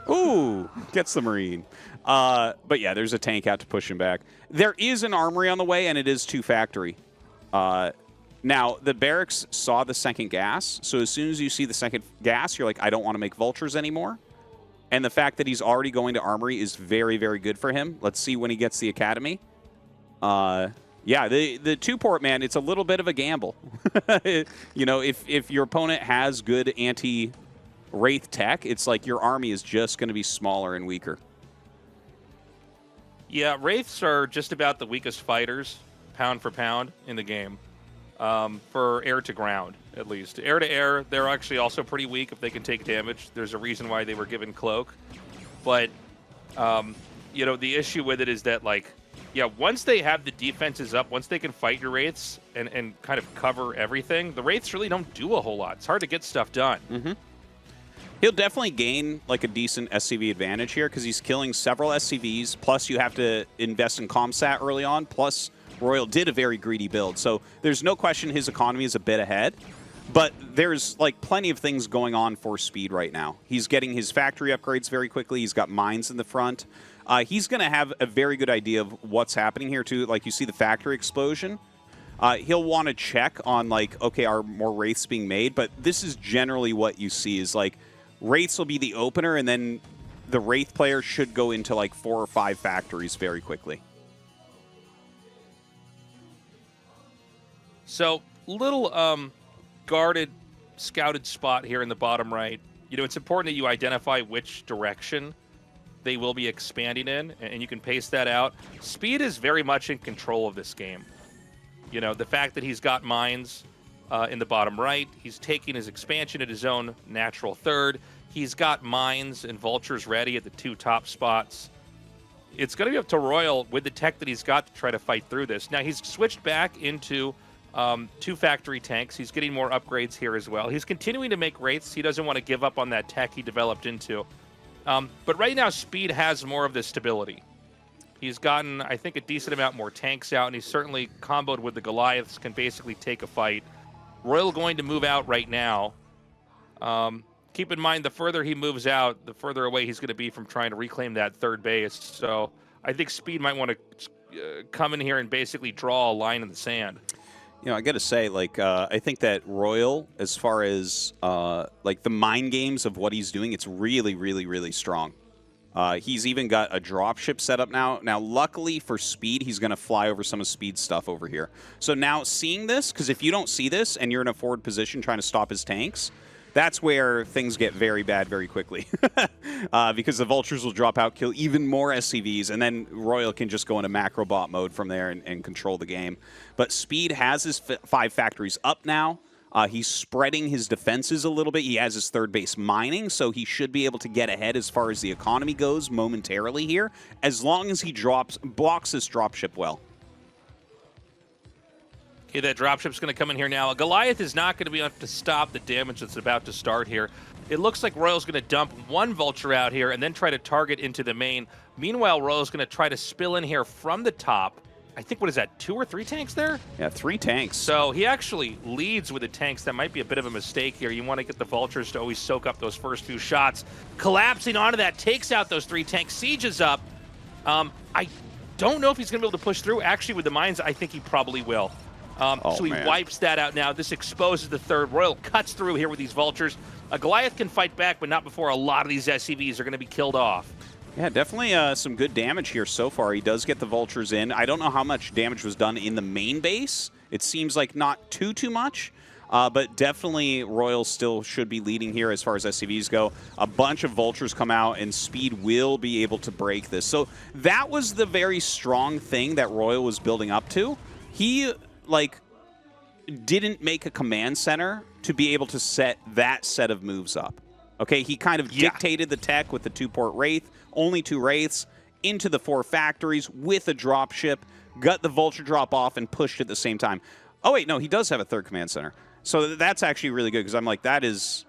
S3: Ooh, gets the Marine. But yeah, there's a tank out to push him back. There is an armory on the way, and it is 2-factory. Now, the barracks saw the second gas, so as soon as you see the second gas, you're like, I don't want to make Vultures anymore. And the fact that he's already going to armory is very, very good for him. Let's see when he gets the academy. Yeah, the 2-port, man, it's a little bit of a gamble. You know, if your opponent has good anti-Wraith tech, it's like your army is just going to be smaller and weaker.
S2: Yeah, Wraiths are just about the weakest fighters, pound for pound, in the game. For air to ground, at least. Air to air, they're actually also pretty weak if they can take damage. There's a reason why they were given Cloak. But, you know, the issue with it is that, like, yeah, once they have the defenses up, once they can fight your Wraiths and kind of cover everything, the Wraiths really don't do a whole lot. It's hard to get stuff done.
S3: Mm-hmm. He'll definitely gain, like, a decent SCV advantage here because he's killing several SCVs, plus you have to invest in Comsat early on, plus Royal did a very greedy build. So there's no question his economy is a bit ahead, but there's, like, plenty of things going on for Speed right now. He's getting his factory upgrades very quickly. He's got mines in the front. He's going to have a very good idea of what's happening here, too. Like, you see the factory explosion. He'll want to check on, like, okay, are more Wraiths being made? But this is generally what you see is, like, Wraiths will be the opener, and then the Wraith player should go into, like, 4 or 5 factories very quickly.
S2: So, little guarded, scouted spot here in the bottom right. You know, it's important that you identify which direction they will be expanding in, and you can pace that out. Speed is very much in control of this game. You know, the fact that he's got mines, in the bottom right. He's taking his expansion at his own natural third. He's got mines and vultures ready at the 2 top spots. It's going to be up to Royal with the tech that he's got to try to fight through this. Now, he's switched back into 2 factory tanks. He's getting more upgrades here as well. He's continuing to make wraiths. He doesn't want to give up on that tech he developed into. But right now, Speed has more of this stability. He's gotten, I think, a decent amount more tanks out, and he's certainly comboed with the Goliaths, can basically take a fight. Royal going to move out right now. Keep in mind, the further he moves out, the further away he's going to be from trying to reclaim that third base. So I think Speed might want to come in here and basically draw a line in the sand.
S3: You know, I got to say, like, I think that Royal, as far as, like, the mind games of what he's doing, it's really, really, really strong. He's even got a dropship set up now. Now, luckily for Speed, he's going to fly over some of Speed's stuff over here. So now, seeing this, because if you don't see this and you're in a forward position trying to stop his tanks, that's where things get very bad very quickly. Because the vultures will drop out, kill even more SCVs, and then Royal can just go into macro bot mode from there and control the game. But Speed has his 5 factories up now. He's spreading his defenses a little bit. He has his third base mining, so he should be able to get ahead as far as the economy goes momentarily here, as long as he blocks this dropship well.
S2: Okay, that dropship's going to come in here now. Goliath is not going to be enough to stop the damage that's about to start here. It looks like Royal's going to dump 1 vulture out here and then try to target into the main. Meanwhile, Royal's going to try to spill in here from the top. I think, what is that, 2 or 3 tanks there?
S3: Yeah, 3 tanks.
S2: So he actually leads with the tanks. That might be a bit of a mistake here. You want to get the vultures to always soak up those first few shots. Collapsing onto that, takes out those 3 tanks. Siege is up. I don't know if he's going to be able to push through. Actually, with the mines, I think he probably will. So he wipes that out now. This exposes the third. Royal cuts through here with these vultures. Goliath can fight back, but not before a lot of these SCVs are going to be killed off.
S3: Yeah, definitely some good damage here so far. He does get the vultures in. I don't know how much damage was done in the main base. It seems like not too much, but definitely Royal still should be leading here as far as SCVs go. A bunch of vultures come out, and Speed will be able to break this. So that was the very strong thing that Royal was building up to. He, like, didn't make a command center to be able to set that set of moves up. Okay, he kind of dictated the tech with the 2-port Wraith, only 2 Wraiths, into the 4 factories with a dropship, got the vulture drop off, and pushed at the same time. Oh, wait, no, he does have a 3rd command center. So that's actually really good, because I'm like, that is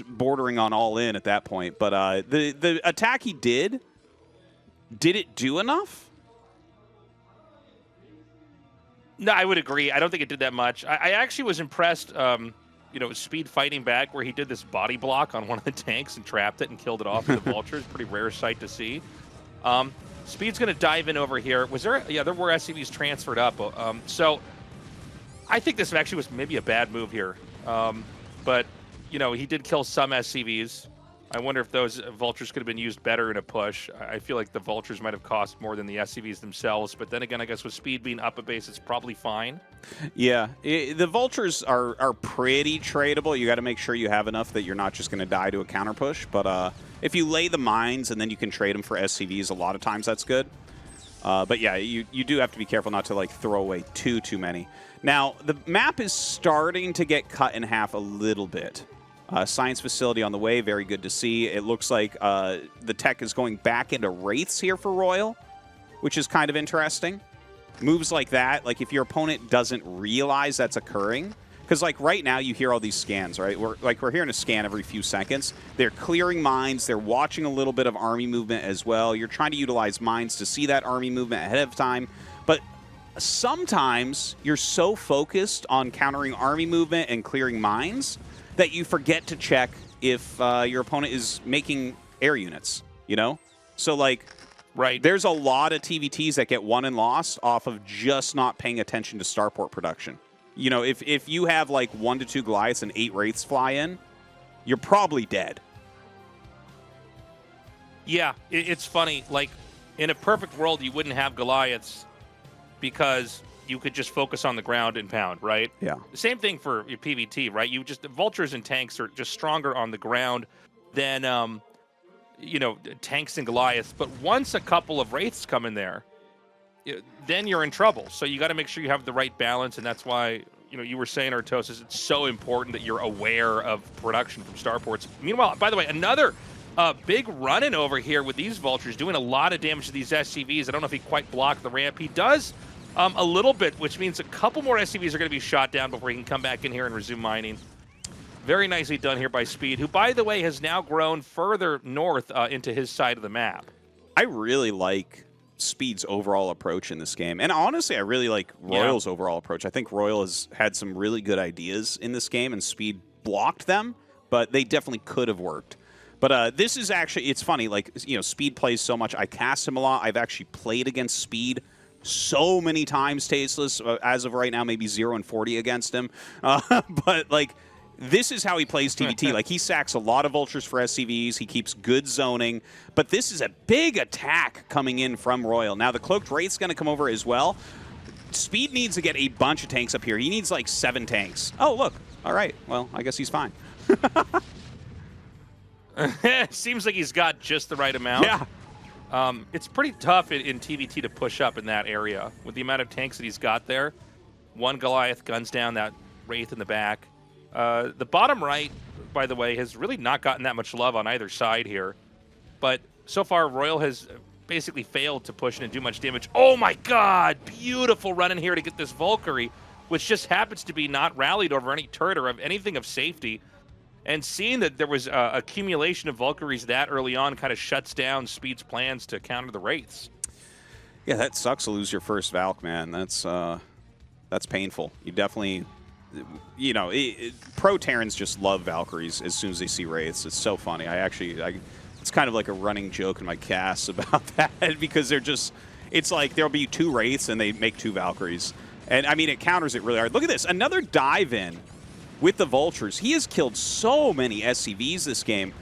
S3: bordering on all in at that point. But the attack he did it do enough?
S2: No, I would agree. I don't think it did that much. I actually was impressed, you know, Speed fighting back where he did this body block on one of the tanks and trapped it and killed it off with the vultures. Pretty rare sight to see. Speed's going to dive in over here. Was there? Yeah, there were SCVs transferred up. So I think this actually was maybe a bad move here. But, you know, he did kill some SCVs. I wonder if those vultures could have been used better in a push. I feel like the vultures might have cost more than the SCVs themselves. But then again, I guess with Speed being up a base, it's probably fine.
S3: Yeah, the vultures are pretty tradable. You got to make sure you have enough that you're not just going to die to a counter push. But if you lay the mines and then you can trade them for SCVs, a lot of times that's good. But yeah, you do have to be careful not to like throw away too many. Now, the map is starting to get cut in half a little bit. Science facility on the way, very good to see. It looks like the tech is going back into Wraiths here for Royal, which is kind of interesting. Moves like that, like if your opponent doesn't realize that's occurring, because like right now you hear all these scans, right? We're hearing a scan every few seconds. They're clearing mines. They're watching a little bit of army movement as well. You're trying to utilize mines to see that army movement ahead of time, but sometimes you're so focused on countering army movement and clearing mines that you forget to check if your opponent is making air units, you know? So, like,
S2: right,
S3: there's a lot of TVTs that get won and lost off of just not paying attention to starport production. You know, if you have, like, 1 to 2 Goliaths and 8 Wraiths fly in, you're probably dead.
S2: Yeah, it's funny. Like, in a perfect world, you wouldn't have Goliaths because you could just focus on the ground and pound, right?
S3: Yeah.
S2: The same thing for your PVT, right? You just, the vultures and tanks are just stronger on the ground than, you know, tanks and Goliaths. But once a couple of Wraiths come in there, then you're in trouble. So you got to make sure you have the right balance, and that's why, you were saying, Tastosis, it's so important that you're aware of production from starports. Meanwhile, by the way, another big run-in over here with these vultures, doing a lot of damage to these SCVs. I don't know if he quite blocked the ramp. He does a little bit, which means a couple more SCVs are going to be shot down before he can come back in here and resume mining. Very nicely done here by Speed, who, by the way, has now grown further north into his side of the map.
S3: I really like Speed's overall approach in this game. And honestly, I really like Royal's overall approach. I think Royal has had some really good ideas in this game, and Speed blocked them, but they definitely could have worked. But this is actually, it's funny, like, Speed plays so much. I cast him a lot. I've actually played against Speed so many times, Tasteless. As of right now, maybe 0-40 against him. But, like, this is how he plays TVT. Like, he sacks a lot of vultures for SCVs. He keeps good zoning. But this is a big attack coming in from Royal. Now, the Cloaked Wraith's going to come over as well. Speed needs to get a bunch of tanks up here. He needs, like, 7 tanks. Oh, look. All right. Well, I guess he's fine.
S2: Seems like he's got just the right amount.
S3: Yeah.
S2: It's pretty tough in TVT to push up in that area with the amount of tanks that he's got there. One Goliath guns down that Wraith in the back. The bottom right, by the way, has really not gotten that much love on either side here. But so far, Royal has basically failed to push in and do much damage. Oh my god! Beautiful run in here to get this Valkyrie, which just happens to be not rallied over any turret or of anything of safety. And seeing that there was accumulation of Valkyries that early on kind of shuts down Speed's plans to counter the Wraiths.
S3: Yeah, that sucks to lose your first Valk, man. That's painful. You definitely... pro Terrans just love Valkyries as soon as they see Wraiths. It's so funny. It's kind of like a running joke in my casts about that because they're just, it's like there'll be 2 Wraiths and they make 2 Valkyries. And I mean, it counters it really hard. Look at this, another dive in with the Vultures. He has killed so many SCVs this game,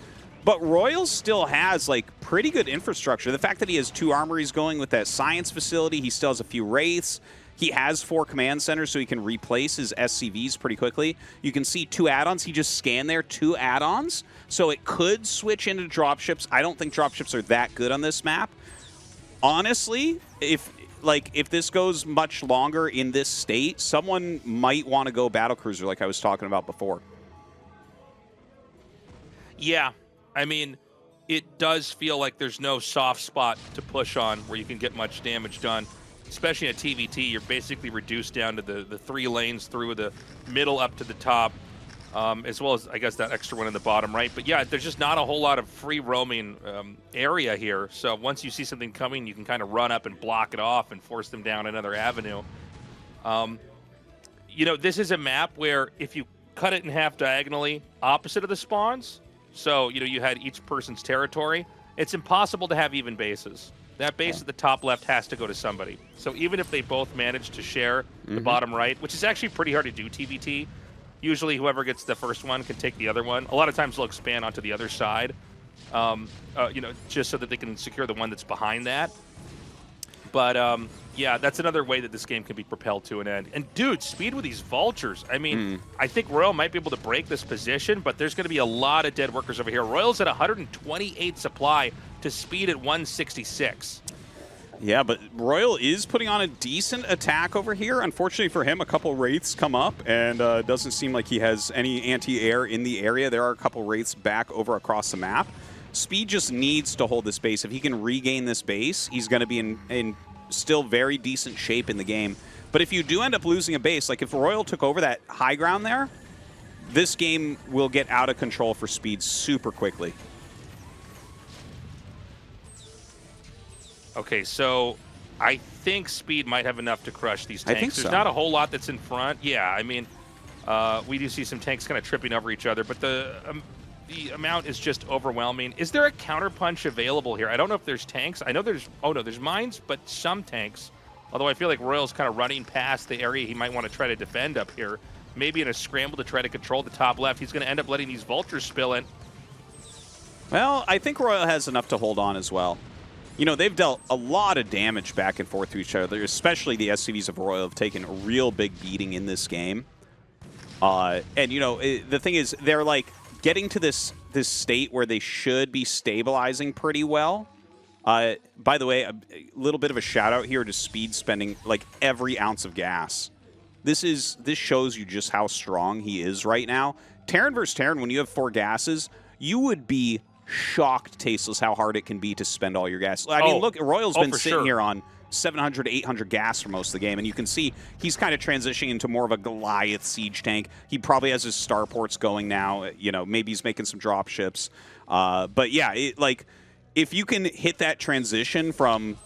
S3: but Royal still has like pretty good infrastructure. The fact that he has 2 armories going with that science facility, he still has a few Wraiths. He has 4 command centers, so he can replace his SCVs pretty quickly. You can see 2 add-ons. He just scanned there, 2 add-ons. So it could switch into dropships. I don't think dropships are that good on this map. Honestly, if this goes much longer in this state, someone might want to go battlecruiser like I was talking about before.
S2: Yeah, I mean, it does feel like there's no soft spot to push on where you can get much damage done. Especially at TVT, you're basically reduced down to the 3 lanes through the middle up to the top, as well as, I guess, that extra one in the bottom right. But yeah, there's just not a whole lot of free roaming area here. So once you see something coming, you can kind of run up and block it off and force them down another avenue. This is a map where if you cut it in half diagonally opposite of the spawns, so, you had each person's territory, it's impossible to have even bases. That base at the top left has to go to somebody. So even if they both manage to share the bottom right, which is actually pretty hard to do TVT, usually whoever gets the first one can take the other one. A lot of times they'll expand onto the other side, just so that they can secure the one that's behind that. But yeah, that's another way that this game can be propelled to an end. And dude, Speed with these Vultures. I mean, I think Royal might be able to break this position, but there's going to be a lot of dead workers over here. Royal's at 128 supply to Speed at 166.
S3: Yeah, but Royal is putting on a decent attack over here. Unfortunately for him, a couple Wraiths come up, and doesn't seem like he has any anti-air in the area. There are a couple Wraiths back over across the map. Speed just needs to hold this base. If he can regain this base, he's going to be in still very decent shape in the game. But if you do end up losing a base, like if Royal took over that high ground there, this game will get out of control for Speed super quickly.
S2: Okay, so I think Speed might have enough to crush these tanks.
S3: I think so.
S2: There's not a whole lot that's in front. Yeah, I mean, we do see some tanks kind of tripping over each other, but the amount is just overwhelming. Is there a counterpunch available here? I don't know if there's tanks. I know there's, oh no, there's mines, but some tanks. Although I feel like Royal's kind of running past the area he might want to try to defend up here. Maybe in a scramble to try to control the top left. He's going to end up letting these Vultures spill in.
S3: Well, I think Royal has enough to hold on as well. They've dealt a lot of damage back and forth to each other, especially the SCVs of Royal have taken a real big beating in this game. And, the thing is, they're like getting to this state where they should be stabilizing pretty well. By the way, a little bit of a shout out here to Speed spending like every ounce of gas This shows you just how strong he is right now. Terran versus Terran, when you have 4 gases, you would be shocked, Tasteless, how hard it can be to spend all your gas. I mean, look, Royal's been sitting here on 700 to 800 gas for most of the game, and you can see he's kind of transitioning into more of a Goliath siege tank. He probably has his starports going now. You know, maybe he's making some drop ships. But yeah, if you can hit that transition from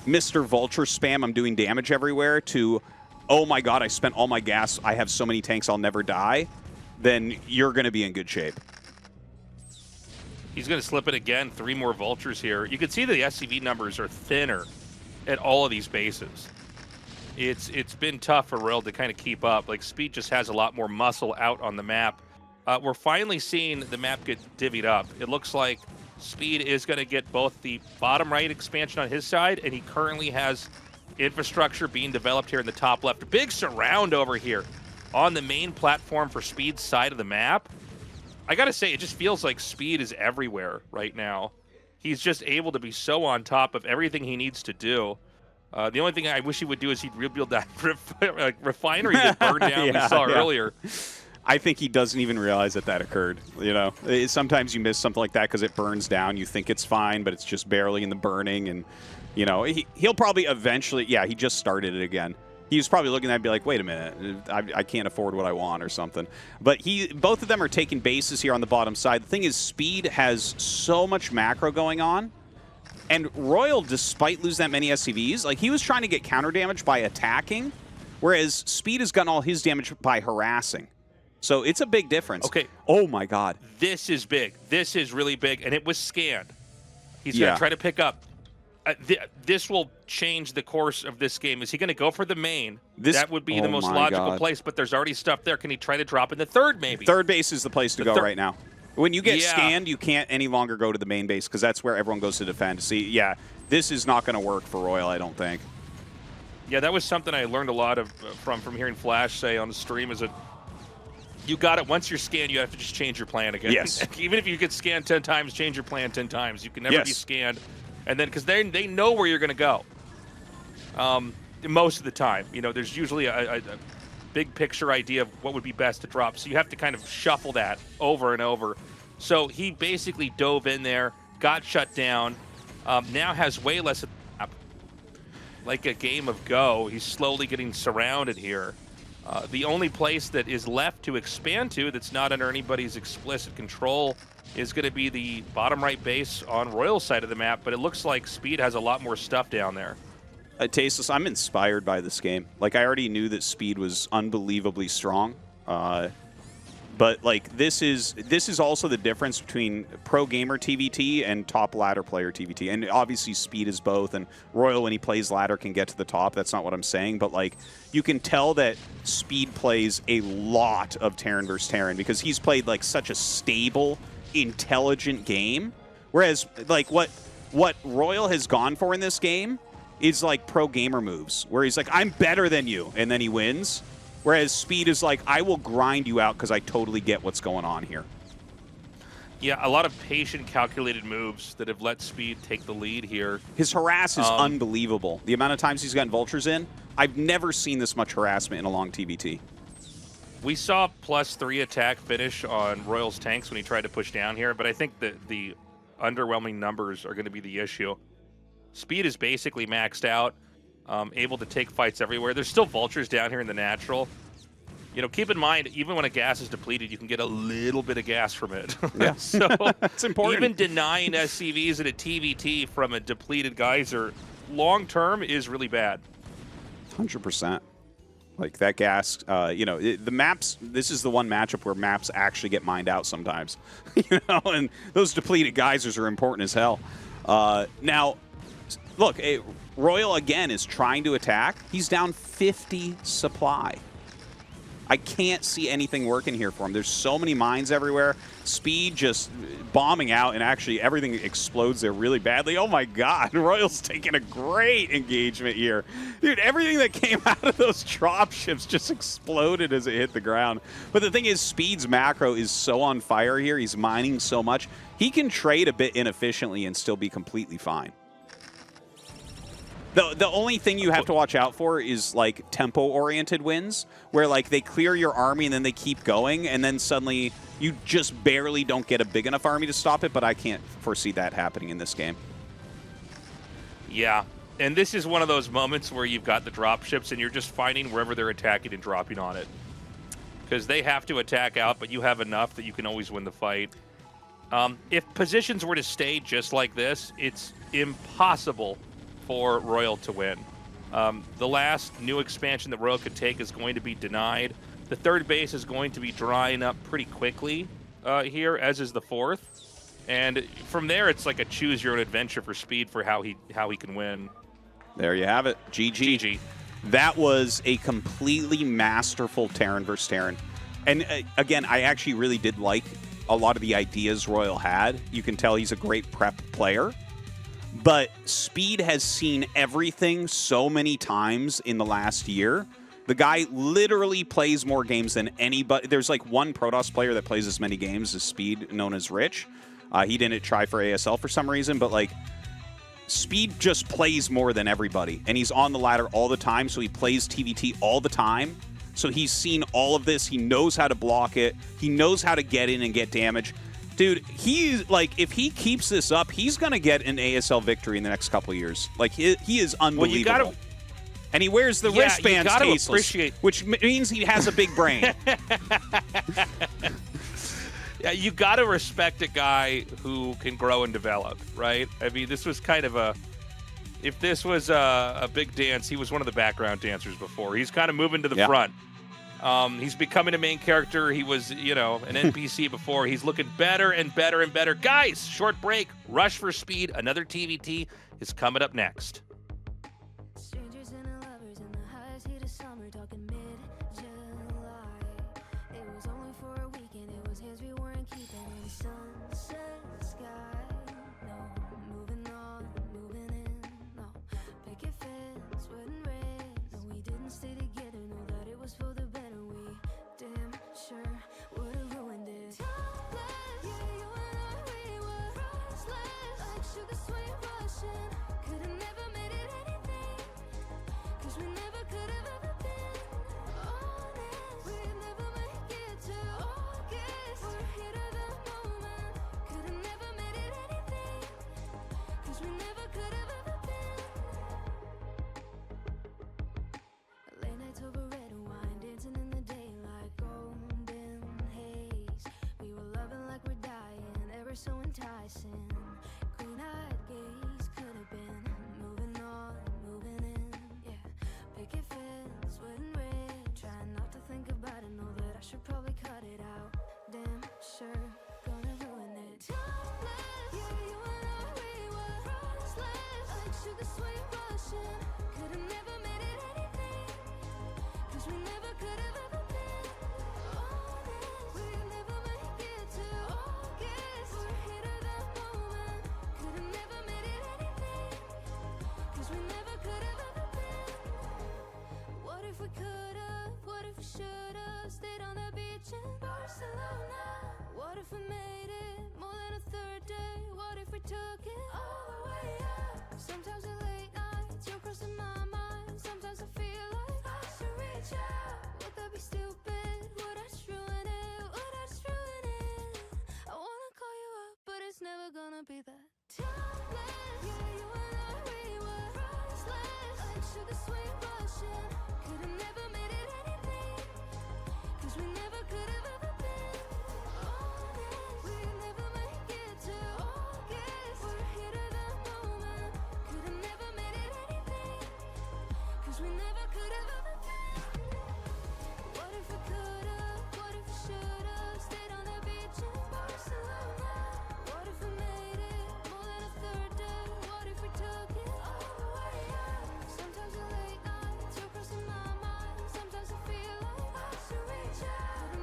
S3: Mr. Vulture spam, I'm doing damage everywhere, to, oh my god, I spent all my gas, I have so many tanks, I'll never die, then you're going to be in good shape.
S2: He's going to slip it again. 3 more Vultures here. You can see that the SCV numbers are thinner at all of these bases. It's been tough for Royal to kind of keep up. Like, Speed just has a lot more muscle out on the map. We're finally seeing the map get divvied up. It looks like Speed is going to get both the bottom right expansion on his side, and he currently has infrastructure being developed here in the top left. Big surround over here on the main platform for Speed's side of the map. I got to say, it just feels like Speed is everywhere right now. He's just able to be so on top of everything he needs to do. The only thing I wish he would do is he'd rebuild that refinery that burned down we saw earlier.
S3: I think he doesn't even realize that occurred. You know, sometimes you miss something like that because it burns down. You think it's fine, but it's just barely in the burning. And, you know, he'll probably eventually, yeah, he just started it again. He was probably looking at it and be like, wait a minute, I can't afford what I want or something. But both of them are taking bases here on the bottom side. The thing is, Speed has so much macro going on. And Royal, despite losing that many SCVs, like, he was trying to get counter damage by attacking, whereas Speed has gotten all his damage by harassing. So it's a big difference.
S2: Okay.
S3: Oh, my God.
S2: This is big. This is really big, and it was scanned. He's going to try to pick up. This will change the course of this game. Is he going to go for the main? That would be the most logical place, but there's already stuff there. Can he try to drop in the third, maybe?
S3: Third base is the place to go right now. When you get scanned, you can't any longer go to the main base because that's where everyone goes to defend. See, yeah, this is not going to work for Royal, I don't think.
S2: Yeah, that was something I learned a lot of from hearing Flash say on the stream, is that you got it. Once you're scanned, you have to just change your plan again.
S3: Yes.
S2: Even if you get scanned 10 times, change your plan 10 times. You can never be scanned. And then, because they know where you're going to go most of the time. You know, there's usually a big picture idea of what would be best to drop. So you have to kind of shuffle that over and over. So he basically dove in there, got shut down, now has way less of the map. Like a game of Go, he's slowly getting surrounded here. The only place that is left to expand to that's not under anybody's explicit control is going to be the bottom right base on Royal's side of the map, but it looks like Speed has a lot more stuff down there.
S3: Tasteless, I'm inspired by this game. Like, I already knew that Speed was unbelievably strong, but like this is also the difference between pro gamer TVT and top ladder player TVT. And obviously Speed is both, and Royal, when he plays ladder, can get to the top. That's not what I'm saying, but like, you can tell that Speed plays a lot of Terran versus Terran because he's played like such a stable, intelligent game, whereas like what Royal has gone for in this game is like pro gamer moves, where he's like, I'm better than you, and then he wins, whereas Speed is like, I will grind you out because I totally get what's going on here.
S2: Yeah, a lot of patient, calculated moves that have let Speed take the lead here.
S3: His harass is unbelievable. The amount of times he's gotten vultures in, I've never seen this much harassment in a long TVT.
S2: We saw +3 attack finish on Royal's tanks when he tried to push down here, but I think that the underwhelming numbers are going to be the issue. Speed is basically maxed out, able to take fights everywhere. There's still vultures down here in the natural. You know, keep in mind, even when a gas is depleted, you can get a little bit of gas from it.
S3: Yeah.
S2: So
S3: it's important.
S2: Even denying SCVs in a TVT from a depleted geyser long-term is really bad.
S3: 100%. Like, that gas, you know, the maps, this is the one matchup where maps actually get mined out sometimes. You know, and those depleted geysers are important as hell. Now, look, Royal, again, is trying to attack. He's down 50 supply. I can't see anything working here for him. There's so many mines everywhere. Speed just bombing out, and actually everything explodes there really badly. Oh my god, Royal's taking a great engagement here. Dude, everything that came out of those drop ships just exploded as it hit the ground. But the thing is, Speed's macro is so on fire here. He's mining so much. He can trade a bit inefficiently and still be completely fine. The only thing you have to watch out for is like tempo-oriented wins, where like they clear your army and then they keep going, and then suddenly you just barely don't get a big enough army to stop it. But I can't foresee that happening in this game.
S2: Yeah, and this is one of those moments where you've got the drop ships and you're just finding wherever they're attacking and dropping on it, because they have to attack out, but you have enough that you can always win the fight. If positions were to stay just like this, it's impossible for Royal to win. The last new expansion that Royal could take is going to be denied. The third base is going to be drying up pretty quickly here, as is the fourth. And from there, it's like a choose your own adventure for Speed for how he can win.
S3: There you have it. GG.
S2: GG.
S3: That was a completely masterful Terran versus Terran. And again, I actually really did like a lot of the ideas Royal had. You can tell he's a great prep player. But Speed has seen everything so many times in the last year. The guy literally plays more games than anybody. There's like one Protoss player that plays as many games as Speed, known as Rich. He didn't try for ASL for some reason, but like Speed just plays more than everybody. And he's on the ladder all the time, so he plays TVT all the time. So he's seen all of this. He knows how to block it. He knows how to get in and get damage. Dude, he's like, if he keeps this up, he's going to get an ASL victory in the next couple of years. Like, he is unbelievable.
S2: Well,
S3: and he wears the wristbands tasteless, which means he has a big brain.
S2: Yeah, you got to respect a guy who can grow and develop, right? I mean, this was kind of a... If this was a big dance, he was one of the background dancers before. He's kind of moving to the front. He's becoming a main character. He was, an NPC before. He's looking better and better and better. Guys, short break. Rush for Speed. Another TVT is coming up next.
S5: Strangers and lovers in the highest heat of summer, talking mid-July. It was only for a weekend. It was his, we weren't keeping in sunset sky. No, moving on, moving in. No, picket fence, sweating red. No, we didn't stay together. Know that it was for the better. Damn sure would've ruined it. Yeah, you and I, we were priceless, like sugar sweet Russian. Could've never made it anything, 'cause we never could've ever been honest. We'd never make it to August. We're here to the moment. Could've never made it anything, 'cause we never could've ever been. Late nights over red wine, dancing in the daylight, golden haze. We were loving like we're dying, ever so enticing. Green-eyed gaze, could have been moving on, moving in. Yeah, picket fence, sweating red. Trying not to think about it, know that I should probably cut it out. Damn sure gonna ruin it. Yeah, you and I, we were priceless, like sugar sweet Russian. Could've never made it anything, 'cause we never could've ever been honest. We'd never make it to August. We're here to the moment. Could've never made it anything, 'cause we never could've ever been. What if we could've? What if we should've stayed on the beach in Barcelona? What if we made it more than a third day? What if we took it all the way up? Sometimes at late nights you're crossing my mind. Sometimes I feel like I should reach out. Would that be stupid? Would I just ruin it? Would I just ruin it? I wanna call you up, but it's never gonna be that timeless. Yeah, you and I, we were priceless, like sugar sweet Russian. Could've never made it anything, 'cause we never could've ever been honest. We'd never make it to August. We're here to the moment. Could've never made it anything, 'cause we never could've ever been. What if we could've? What if we should've stayed on the beach in Barcelona? What if we made it more than a third day? What if we took it all the way up? Sometimes at late nights you're crossing my mind. Sometimes I feel like I should reach out.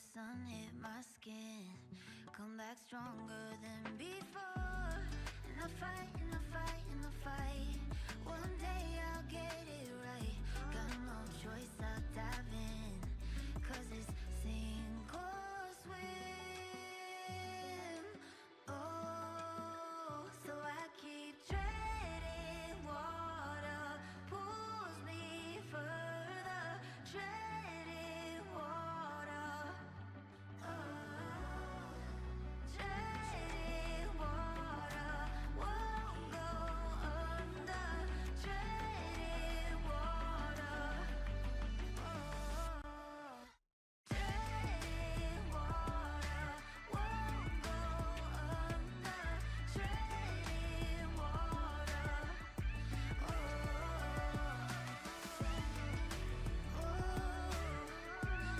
S5: sun hit my skin. Come back stronger than before. And I fight, and I fight, and I fight. One day I'll get it right. Got no choice, I'll dive in. 'Cause it's sink or swim. Oh, so I keep treading water. Pulls me further. Treading water. Oh, treading water. Won't go under. Treading water. Oh, treading water. Won't go under. Treading water.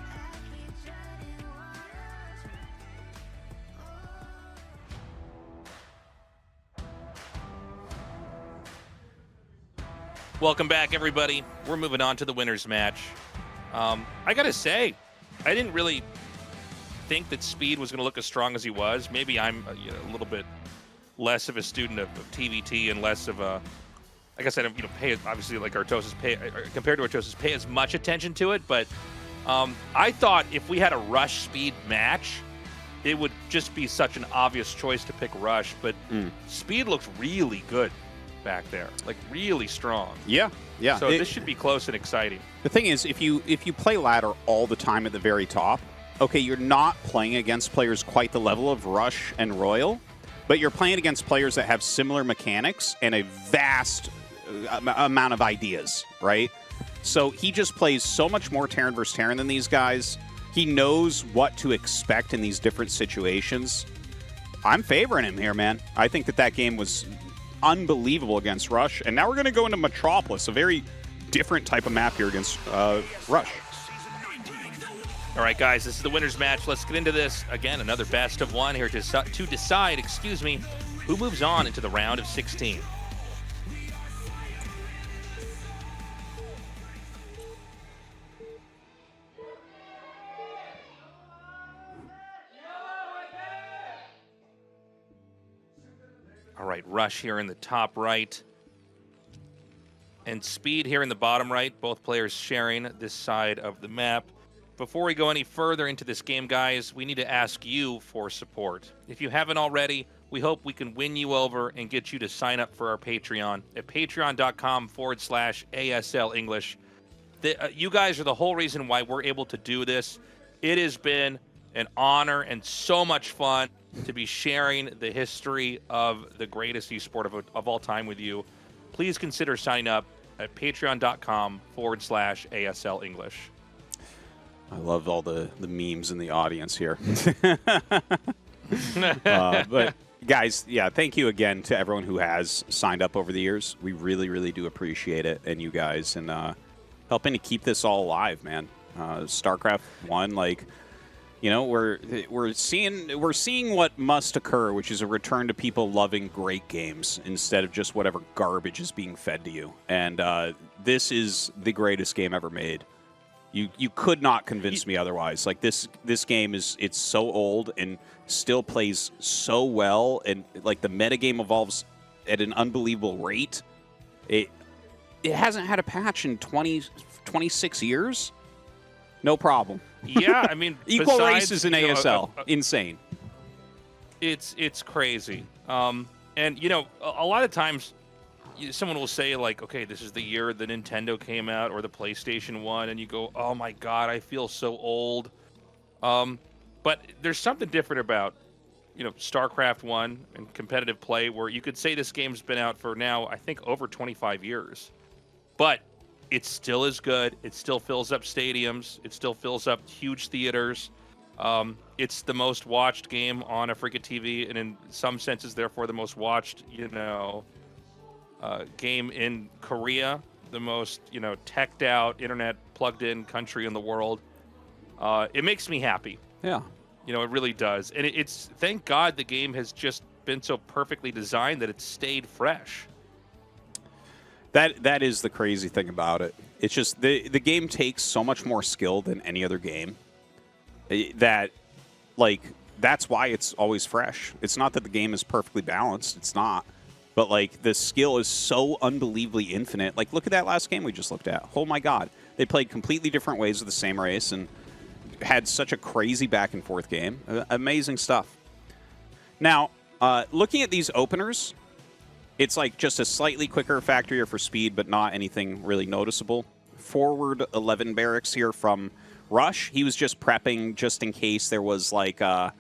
S5: I keep treading water.
S2: Welcome back, everybody. We're moving on to the winners match. I gotta say, I didn't really think that Speed was going to look as strong as he was. Maybe I'm a little bit less of a student of TVT and less of a, I guess I don't pay, obviously, like Artosis, compared to Artosis, pay as much attention to it. But I thought if we had a Rush Speed match, it would just be such an obvious choice to pick Rush. But Speed looks really good back there, like really strong.
S3: Yeah.
S2: So this should be close and exciting.
S3: The thing is, if you play ladder all the time at the very top, okay, you're not playing against players quite the level of Rush and Royal, but you're playing against players that have similar mechanics and a vast amount of ideas, right? So he just plays so much more Terran versus Terran than these guys. He knows what to expect in these different situations. I'm favoring him here, man. I think that game was unbelievable against Rush. And now we're going to go into Metropolis, a very different type of map here against Rush.
S2: All right, guys, this is the winners match. Let's get into this. Again, another best of one here to decide, who moves on into the round of 16. All right, Rush here in the top right. And Speed here in the bottom right. Both players sharing this side of the map. Before we go any further into this game, guys, we need to ask you for support. If you haven't already, we hope we can win you over and get you to sign up for our Patreon at patreon.com/ASL English. You guys are the whole reason why we're able to do this. It has been an honor and so much fun to be sharing the history of the greatest esport of all time with you. Please consider signing up at patreon.com/ASL English.
S3: I love all the memes in the audience here. But guys, yeah, thank you again to everyone who has signed up over the years. We really, really do appreciate it, and you guys, and helping to keep this all alive, man. StarCraft 1, like, we're seeing what must occur, which is a return to people loving great games instead of just whatever garbage is being fed to you. And this is the greatest game ever made. You could not convince me otherwise. Like this game it's so old and still plays so well, and like the metagame evolves at an unbelievable rate. It hasn't had a patch in 26 years. No problem.
S2: Yeah, I mean,
S3: equal races in ASL, insane.
S2: It's crazy. And a lot of times, someone will say like, okay, this is the year the Nintendo came out or the PlayStation 1, and you go, oh my God, I feel so old. But there's something different about, StarCraft 1 and competitive play where you could say this game's been out for now, I think, over 25 years. But it still is good. It still fills up stadiums. It still fills up huge theaters. It's the most watched game on Africa TV, and in some senses, therefore, the most watched, game in Korea, the most, teched out, internet plugged in country in the world. It makes me happy.
S3: Yeah.
S2: It really does. And it's thank God the game has just been so perfectly designed that it's stayed fresh.
S3: That is the crazy thing about it. It's just the game takes so much more skill than any other game. that, like, that's why it's always fresh. It's not that the game is perfectly balanced. It's not. But, like, the skill is so unbelievably infinite. Like, look at that last game we just looked at. Oh, my God. They played completely different ways with the same race and had such a crazy back-and-forth game. Amazing stuff. Now, looking at these openers, it's, like, just a slightly quicker factory here for speed, but not anything really noticeable. Forward 11 barracks here from Rush. He was just prepping just in case there was, like, a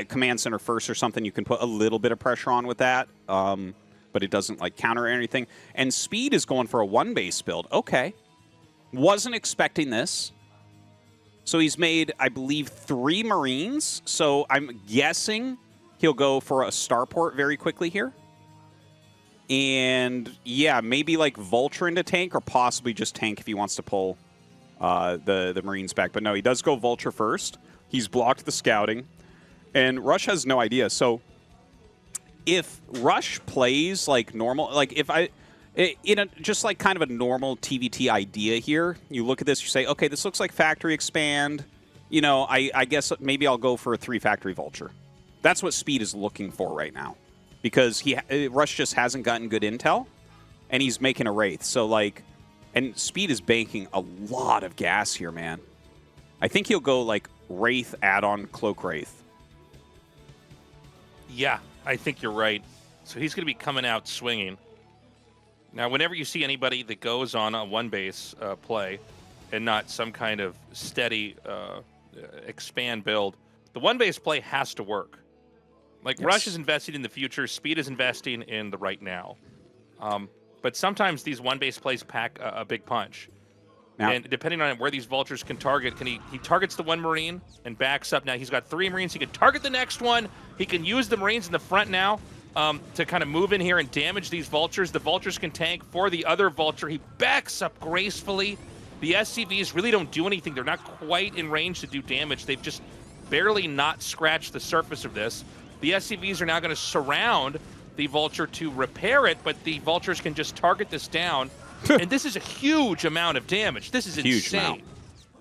S3: command center first or something. You can put a little bit of pressure on with that. But it doesn't like counter anything. And Speed is going for a 1-base build. Okay. Wasn't expecting this. So he's made, I believe, 3 Marines. So I'm guessing he'll go for a starport very quickly here. And yeah, maybe like Vulture into tank or possibly just tank if he wants to pull the Marines back. But no, he does go Vulture first. He's blocked the scouting. And Rush has no idea. So if Rush plays like normal, like if just like kind of a normal TVT idea here, you look at this, you say, okay, this looks like factory expand. You know, I guess maybe I'll go for a 3 factory Vulture. That's what Speed is looking for right now, because Rush just hasn't gotten good intel, and he's making a Wraith. So like, and Speed is banking a lot of gas here, man. I think he'll go like Wraith add-on Cloak Wraith.
S2: Yeah, I think you're right. So he's going to be coming out swinging. Now, whenever you see anybody that goes on a 1-base play and not some kind of steady expand build, the 1-base play has to work. Like, yes. Rush is investing in the future. Speed is investing in the right now. But sometimes these 1-base plays pack a big punch. Now, and depending on where these Vultures can target, he targets the 1 Marine and backs up. Now he's got 3 Marines. He can target the next one. He can use the Marines in the front now to kind of move in here and damage these Vultures. The Vultures can tank for the other Vulture. He backs up gracefully. The SCVs really don't do anything. They're not quite in range to do damage. They've just barely not scratched the surface of this. The SCVs are now going to surround the Vulture to repair it, but the Vultures can just target this down. And this is a huge amount of damage. This is
S3: huge
S2: insane.
S3: Amount.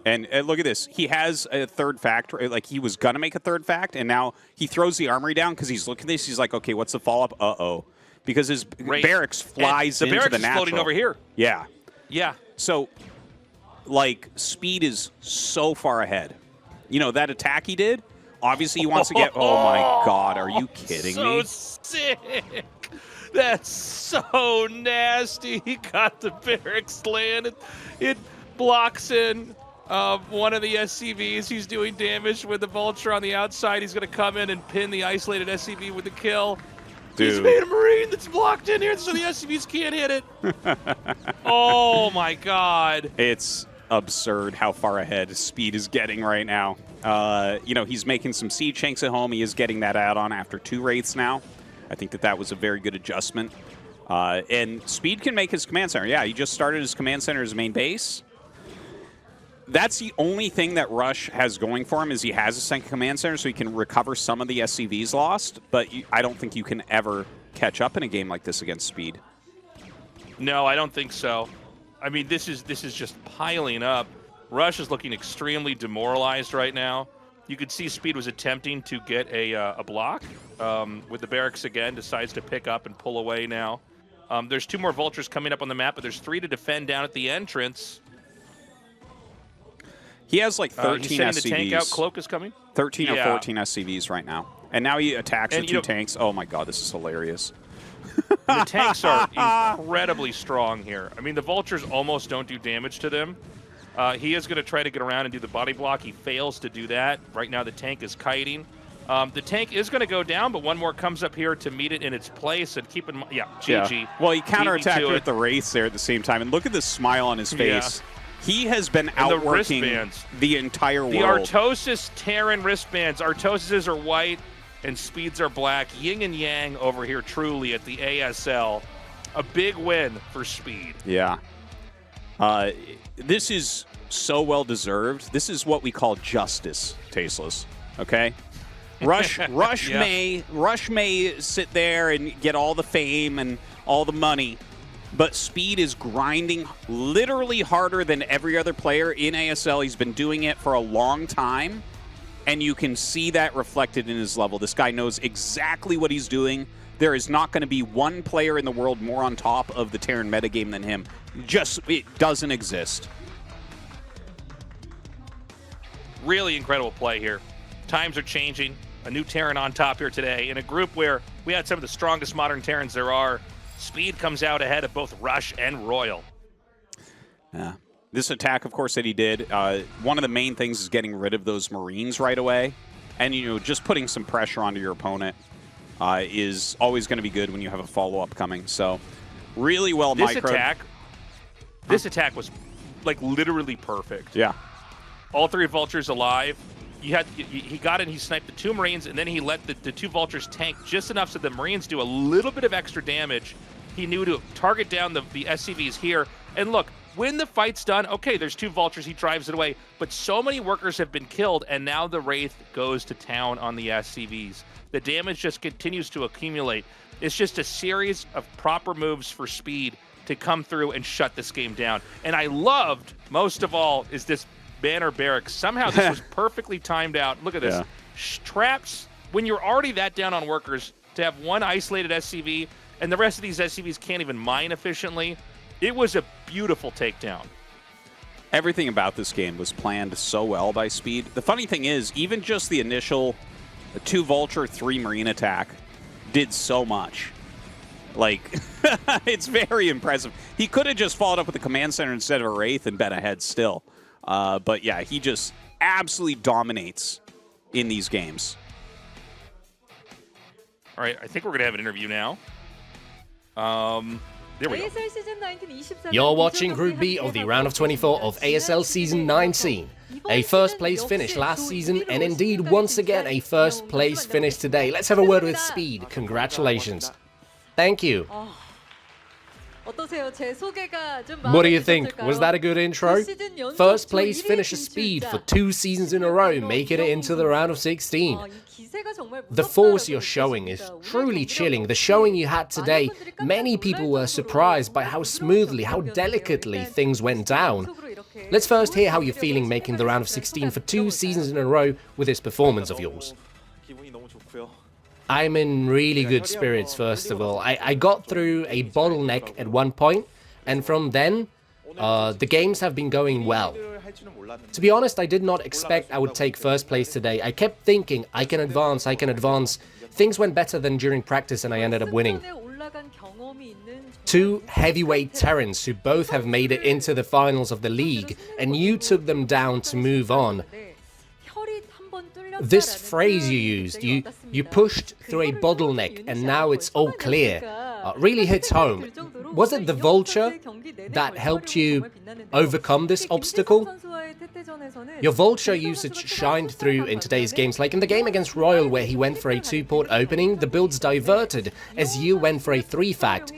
S3: And look at this. He has a 3rd fact. Like, he was going to make a 3rd fact, and now he throws the armory down because he's looking at this. He's like, okay, what's the follow-up? Uh-oh. Because his barracks flies into the natural. The barracks is floating
S2: over here.
S3: Yeah.
S2: Yeah.
S3: So, like, Speed is so far ahead. You know, that attack he did, obviously he wants to get... Oh, my God. Are you kidding me?
S2: So sick. That's so nasty. He got the barracks land. It blocks in one of the SCVs. He's doing damage with the Vulture on the outside. He's going to come in and pin the isolated SCV with the kill.
S3: Dude.
S2: He's made a Marine that's blocked in here so the SCVs can't hit it. Oh, my God.
S3: It's absurd how far ahead Speed is getting right now. You know, he's making some siege tanks at home. He is getting that add-on after 2 Wraiths now. I think that was a very good adjustment. And Speed can make his command center. Yeah, he just started his command center as main base. That's the only thing that Rush has going for him, is he has a second command center, so he can recover some of the SCVs lost. But I don't think you can ever catch up in a game like this against Speed.
S2: No, I don't think so. I mean, this is just piling up. Rush is looking extremely demoralized right now. You could see Speed was attempting to get a block with the barracks again, decides to pick up and pull away now. There's 2 more Vultures coming up on the map, but there's 3 to defend down at the entrance.
S3: He has like 13
S2: he's sending
S3: SCVs.
S2: The tank out. Cloak is coming.
S3: 13 or 14 SCVs right now. And now he attacks the 2 tanks. Oh my God, this is hilarious.
S2: The tanks are incredibly strong here. I mean, the Vultures almost don't do damage to them. He is going to try to get around and do the body block. He fails to do that. Right now the tank is kiting. The tank is going to go down, but 1 more comes up here to meet it in its place. And keep in mind, GG.
S3: Yeah. Well, he counterattacked with the Wraiths there at the same time. And look at this smile on his face. Yeah. He has been outworking the entire world.
S2: The Artosis Terran wristbands. Artosises are white and Speeds are black. Yin and yang over here truly at the ASL. A big win for Speed.
S3: Yeah. This is so well deserved. This is what we call justice, Tasteless. Okay? Rush may sit there and get all the fame and all the money, but Speed is grinding literally harder than every other player in ASL. He's been doing it for a long time, and you can see that reflected in his level. This guy knows exactly what he's doing. There is not going to be one player in the world more on top of the Terran metagame than him. Just, it doesn't exist.
S2: Really incredible play here. Times are changing. A new Terran on top here today. In a group where we had some of the strongest modern Terrans there are, Speed comes out ahead of both Rush and Royal.
S3: Yeah. This attack, of course, that he did, one of the main things is getting rid of those Marines right away. And, you know, just putting some pressure onto your opponent is always going to be good when you have a follow-up coming. So, really well microed.
S2: This attack was, like, literally perfect.
S3: Yeah.
S2: All three Vultures alive. He got in, he sniped the two Marines, and then he let the two Vultures tank just enough so the Marines do a little bit of extra damage. He knew to target down the SCVs here. And look, when the fight's done, okay, there's two Vultures, he drives it away, but so many workers have been killed, and now the Wraith goes to town on the SCVs. The damage just continues to accumulate. It's just a series of proper moves for Speed to come through and shut this game down. And I loved, most of all, is this Banner Barracks. Somehow this was perfectly timed out. Look at this.
S3: Yeah.
S2: Traps, when you're already that down on workers, to have one isolated SCV, and the rest of these SCVs can't even mine efficiently, it was a beautiful takedown.
S3: Everything about this game was planned so well by Speed. The funny thing is, even just the initial 2 Vulture, 3 Marine attack did so much. Like, it's very impressive. He could have just followed up with a command center instead of a Wraith and been ahead still. But yeah, he just absolutely dominates in these games.
S2: All right, I think we're going to have an interview now. There we go.
S4: ASL Season19 24
S1: You're watching Group B of the round of 24 of ASL Season 19. A first place finish last season, and indeed once again a first place finish today. Let's have a word with Speed. Congratulations. Thank you. What do you think? Was that a good intro? First place finisher Speed for 2 seasons in a row, making it into the round of 16. The force you're showing is truly chilling. The showing you had today, many people were surprised by how smoothly, how delicately things went down. Let's first hear how you're feeling making the round of 16 for 2 seasons in a row with this performance of yours. I'm in really good spirits, first of all. I got through a bottleneck at one point, and from then, the games have been going well. To be honest, I did not expect I would take first place today. I kept thinking, I can advance, I can advance. Things went better than during practice, and I ended up winning. 2 heavyweight Terrans who both have made it into the finals of the league, and you took them down to move on. This phrase you used, you pushed through a bottleneck and now it's all clear, really hits home. Was it the Vulture that helped you overcome this obstacle? Your Vulture usage shined through in today's games, like in the game against Royal where he went for a 2-port opening, the builds diverted as you went for a 3-fact.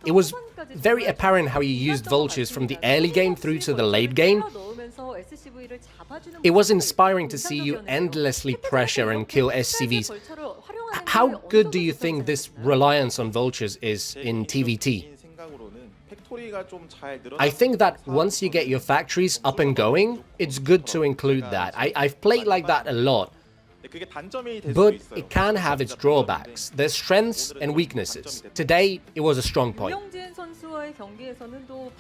S1: It was very apparent how you used Vultures from the early game through to the late game. It was inspiring to see you endlessly pressure and kill SCVs. How good do you think this reliance on Vultures is in TVT? I think that once you get your factories up and going, it's good to include that. I've played like that a lot. But it can have its drawbacks. There's strengths and weaknesses. Today, it was a strong point.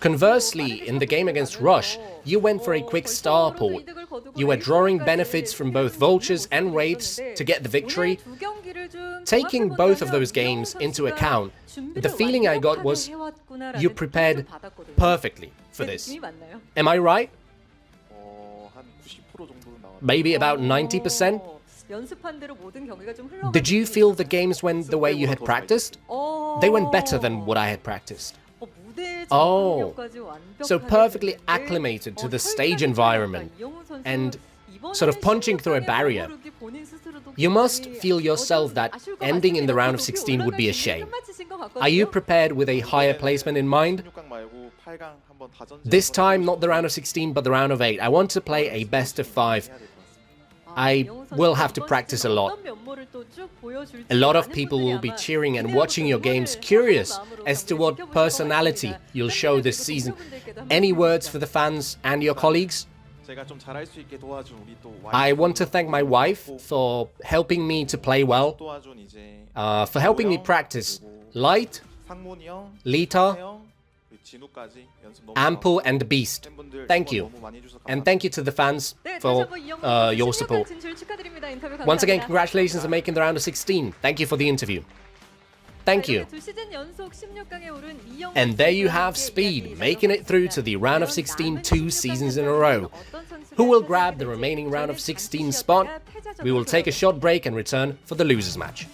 S1: Conversely, in the game against Rush, you went for a quick starport. You were drawing benefits from both Vultures and Wraiths to get the victory. Taking both of those games into account, the feeling I got was you prepared perfectly for this. Am I right? Maybe about 90%? Did you feel the games went the way you had practiced? They went better than what I had practiced. Oh, so perfectly acclimated to the stage environment and sort of punching through a barrier. You must feel yourself that ending in the round of 16 would be a shame. Are you prepared with a higher placement in mind? This time, not the round of 16, but the round of 8. I want to play a best of 5. I will have to practice a lot. A lot of people will be cheering and watching your games, curious as to what personality you'll show this season. Any words for the fans and your colleagues? I want to thank my wife for helping me to play well, for helping me practice Light, Lita, Ample, and Beast. Thank you. And thank you to the fans for your support. Once again, congratulations on making the round of 16. Thank you for the interview. Thank you. And there you have Speed, making it through to the round of 16 2 seasons in a row. Who will grab the remaining round of 16 spot? We will take a short break and return for the losers match.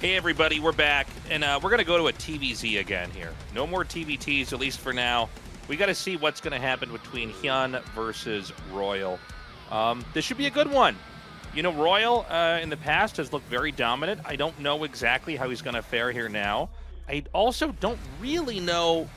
S2: Hey everybody, we're back, and we're going to go to a TVZ again here. No more TVTs, at least for now. We got to see what's going to happen between HyuN versus Royal. This should be a good one. You know, Royal in the past has looked very dominant. I don't know exactly how he's going to fare here now. I also don't really know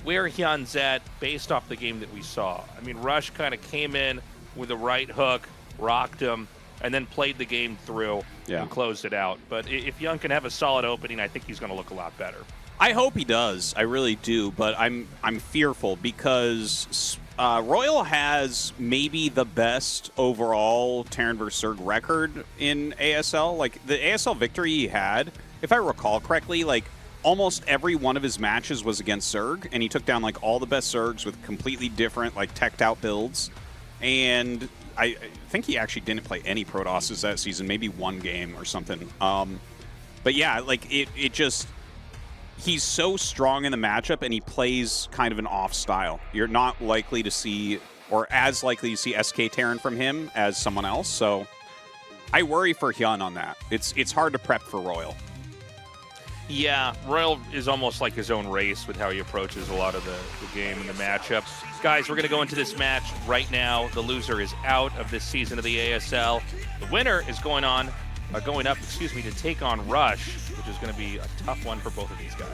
S2: where HyuN's at based off the game that we saw. I mean, Rush kind of came in with a right hook, rocked him, and then played the game through and closed it out. But if HyuN can have a solid opening, I think he's going to look a lot better.
S3: I hope he does. I really do. But I'm fearful because Royal has maybe the best overall Terran vs. Zerg record in ASL. Like, the ASL victory he had, if I recall correctly, like, almost every one of his matches was against Zerg, and he took down, like, all the best Zergs with completely different, like, teched out builds. And I think he actually didn't play any Protosses that season, maybe one game or something. But yeah, like, it just... He's so strong in the matchup, and he plays kind of an off style. You're not likely to see, or as likely to see SK Terran from him as someone else, so I worry for HyuN on that. It's hard to prep for Royal.
S2: Yeah, Royal is almost like his own race with how he approaches a lot of the game and the matchups. Guys, we're going to go into this match right now. The loser is out of this season of the ASL. The winner is going on going up, excuse me, to take on Rush, which is going to be a tough one for both of these guys.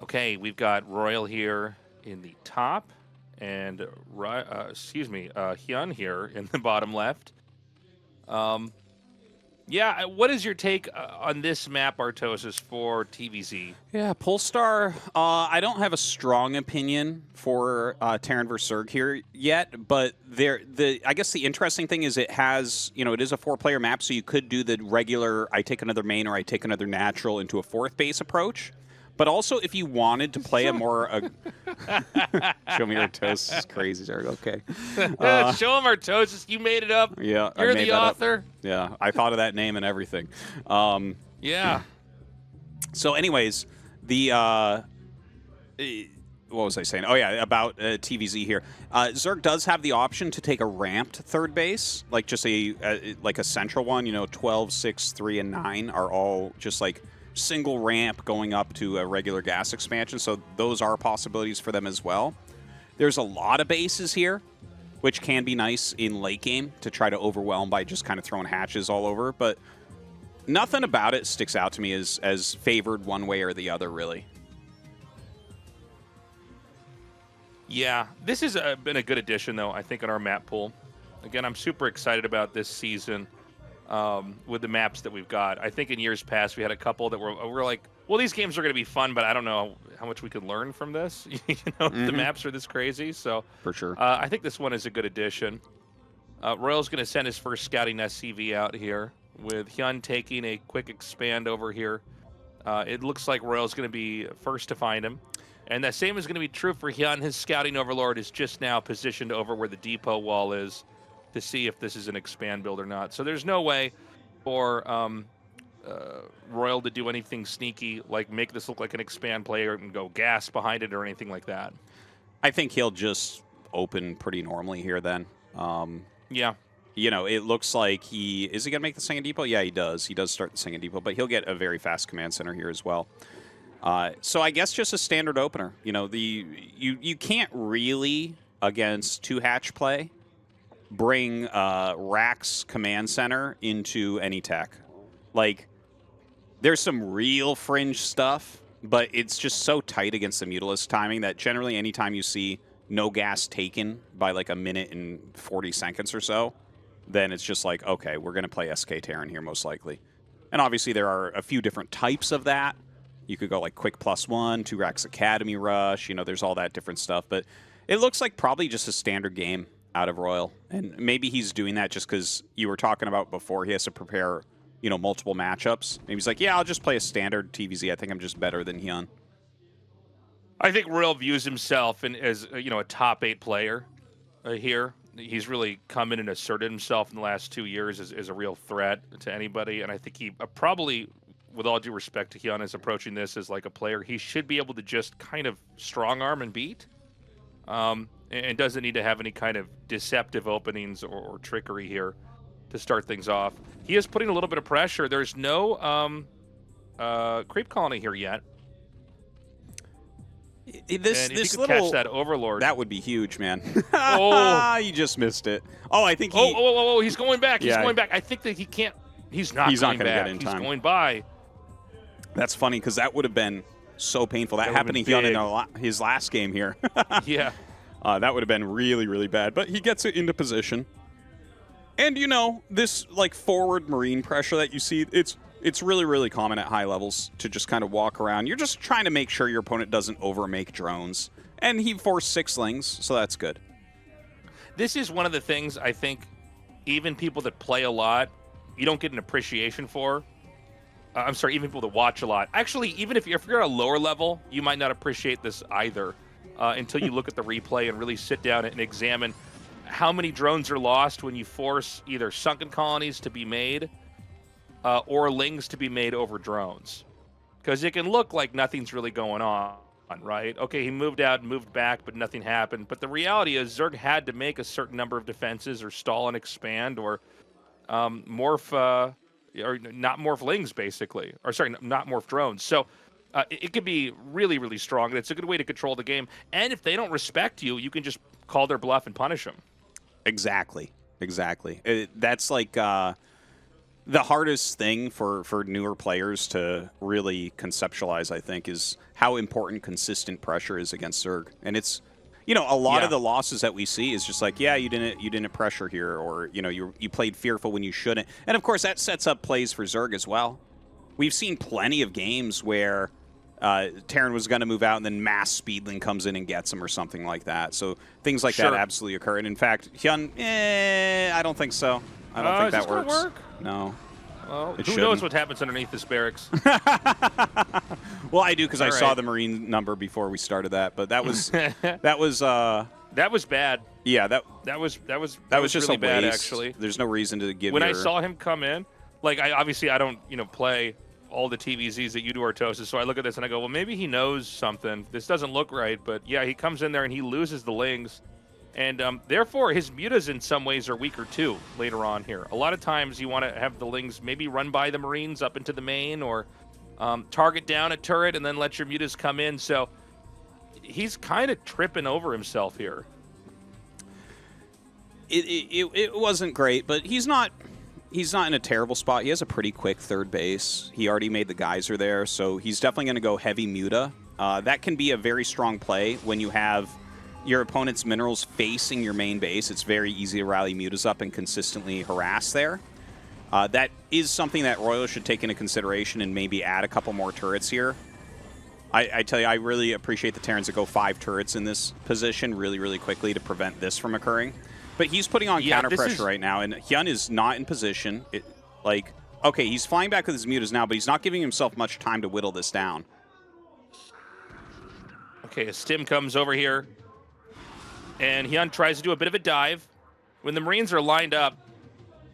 S2: Okay, we've got Royal here in the top, and HyuN here in the bottom left. Yeah, what is your take on this map, Tastosis, for TVZ?
S3: Yeah, Polestar, I don't have a strong opinion for Terran vs. Zerg here yet, but I guess the interesting thing is it has, it is a 4-player map, so you could do the regular I take another main or I take another natural into a 4th base approach. But also, if you wanted to play a more... Show me your toast. It's crazy, Zerg. Okay.
S2: Show him Tastosis. You made it up.
S3: Yeah,
S2: You're the author.
S3: Yeah, I thought of that name and everything.
S2: Yeah.
S3: So anyways, what was I saying? Oh, yeah, about TVZ here. Zerg does have the option to take a ramped 3rd base, like just a central one. 12, 6, 3, and 9 are all just like single ramp going up to a regular gas expansion, so those are possibilities for them as well. There's a lot of bases here, which can be nice in late game to try to overwhelm by just kind of throwing hatches all over, but nothing about it sticks out to me as favored one way or the other, really.
S2: Yeah, this has been a good addition, though, I think, in our map pool. Again, I'm super excited about this season. With the maps that we've got. I think in years past we had a couple that were like, well, these games are going to be fun, but I don't know how much we could learn from this. The maps are this crazy. So
S3: for sure,
S2: I think this one is a good addition. Royal's going to send his first scouting SCV out here with HyuN taking a quick expand over here. It looks like Royal's going to be first to find him. And that same is going to be true for HyuN. His scouting overlord is just now positioned over where the depot wall is, to see if this is an expand build or not. So there's no way for Royal to do anything sneaky, like make this look like an expand player and go gas behind it or anything like that.
S3: I think he'll just open pretty normally here then.
S2: Yeah.
S3: It looks like is he going to make the second depot? Yeah, he does. He does start the second depot, but he'll get a very fast command center here as well. So I guess just a standard opener. You can't really, against 2-hatch play, bring Rack's command center into any tech. Like, there's some real fringe stuff, but it's just so tight against the Mutalisk timing that generally anytime you see no gas taken by like a minute and 40 seconds or so, then it's just like, okay, we're going to play SK Terran here most likely. And obviously there are a few different types of that. You could go like quick +1, 2 Racks Academy Rush, there's all that different stuff. But it looks like probably just a standard game out of Royal, and maybe he's doing that just because you were talking about before he has to prepare, multiple matchups. Maybe he's like, yeah, I'll just play a standard TVZ. I think I'm just better than HyuN.
S2: I think Royal views himself as a top 8 player here. He's really come in and asserted himself in the last 2 years as a real threat to anybody, and I think he probably, with all due respect to HyuN, is approaching this as like a player he should be able to just kind of strong arm and beat. And doesn't need to have any kind of deceptive openings or trickery here to start things off. He is putting a little bit of pressure. There's no creep colony here yet.
S3: This
S2: little catch that overlord,
S3: that would be huge, man.
S2: Oh,
S3: you just missed it. Oh, I think
S2: he's going back. He's going back. I think that he can't. He's not going to get in time. He's going by.
S3: That's funny because that would have been so painful. That happened to HyuN in his last game here.
S2: Yeah.
S3: That would have been really, really bad. But he gets it into position. And, this, forward marine pressure that you see, it's really, really common at high levels to just kind of walk around. You're just trying to make sure your opponent doesn't overmake drones. And he forced 6 slings, so that's good.
S2: This is one of the things I think even people that play a lot, you don't get an appreciation for. I'm sorry, even people that watch a lot. Actually, even if you're at a lower level, you might not appreciate this either. Until you look at the replay and really sit down and examine how many drones are lost when you force either sunken colonies to be made or lings to be made over drones. Because it can look like nothing's really going on, right? Okay, he moved out and moved back, but nothing happened. But the reality is Zerg had to make a certain number of defenses or stall and expand or morph or not morph lings, basically. Or sorry, not morph drones. So it could be really, really strong, and it's a good way to control the game. And if they don't respect you, you can just call their bluff and punish them.
S3: Exactly. That's like the hardest thing for newer players to really conceptualize, I think, is how important consistent pressure is against Zerg. And it's, you know, a lot of the losses that we see is just like, yeah, you didn't pressure here, or, you know, you played fearful when you shouldn't. And of course that sets up plays for Zerg as well. We've seen plenty of games where Terran was going to move out and then mass Speedling comes in and gets him or something like that. So things like that absolutely occur. And in fact, HyuN, I don't think so. I don't think that works. No.
S2: Well, who knows what happens underneath this barracks?
S3: Well, I do, because I saw the Marine number before we started that, but that was that was
S2: bad.
S3: Yeah,
S2: that was
S3: just
S2: really
S3: a
S2: bad,
S3: waste.
S2: actually.
S3: There's no reason to give.
S2: When I saw him come in, like I don't play all the TVZs that you do, Tastosis, so I look at this and I go, well, maybe he knows something. This doesn't look right, but yeah, he comes in there and he loses the lings. And therefore, his mutas in some ways are weaker too later on here. A lot of times you want to have the lings maybe run by the Marines up into the main, or target down a turret and then let your mutas come in. So he's kind of tripping over himself here.
S3: It wasn't great, but he's not in a terrible spot. He has a pretty quick third base. He already made the geyser there, so he's definitely going to go heavy muta. That can be a very strong play when you have your opponent's minerals facing your main base. It's very easy to rally mutas up and consistently harass there. That is something that Royal should take into consideration and maybe add a couple more turrets here. I tell you, I really appreciate the Terrans that go 5 turrets in this position really, really quickly to prevent this from occurring. But he's putting on counter pressure right now, and HyuN is not in position. Okay, he's flying back with his mutas now, but he's not giving himself much time to whittle this down.
S2: Okay, a stim comes over here, and HyuN tries to do a bit of a dive. When the Marines are lined up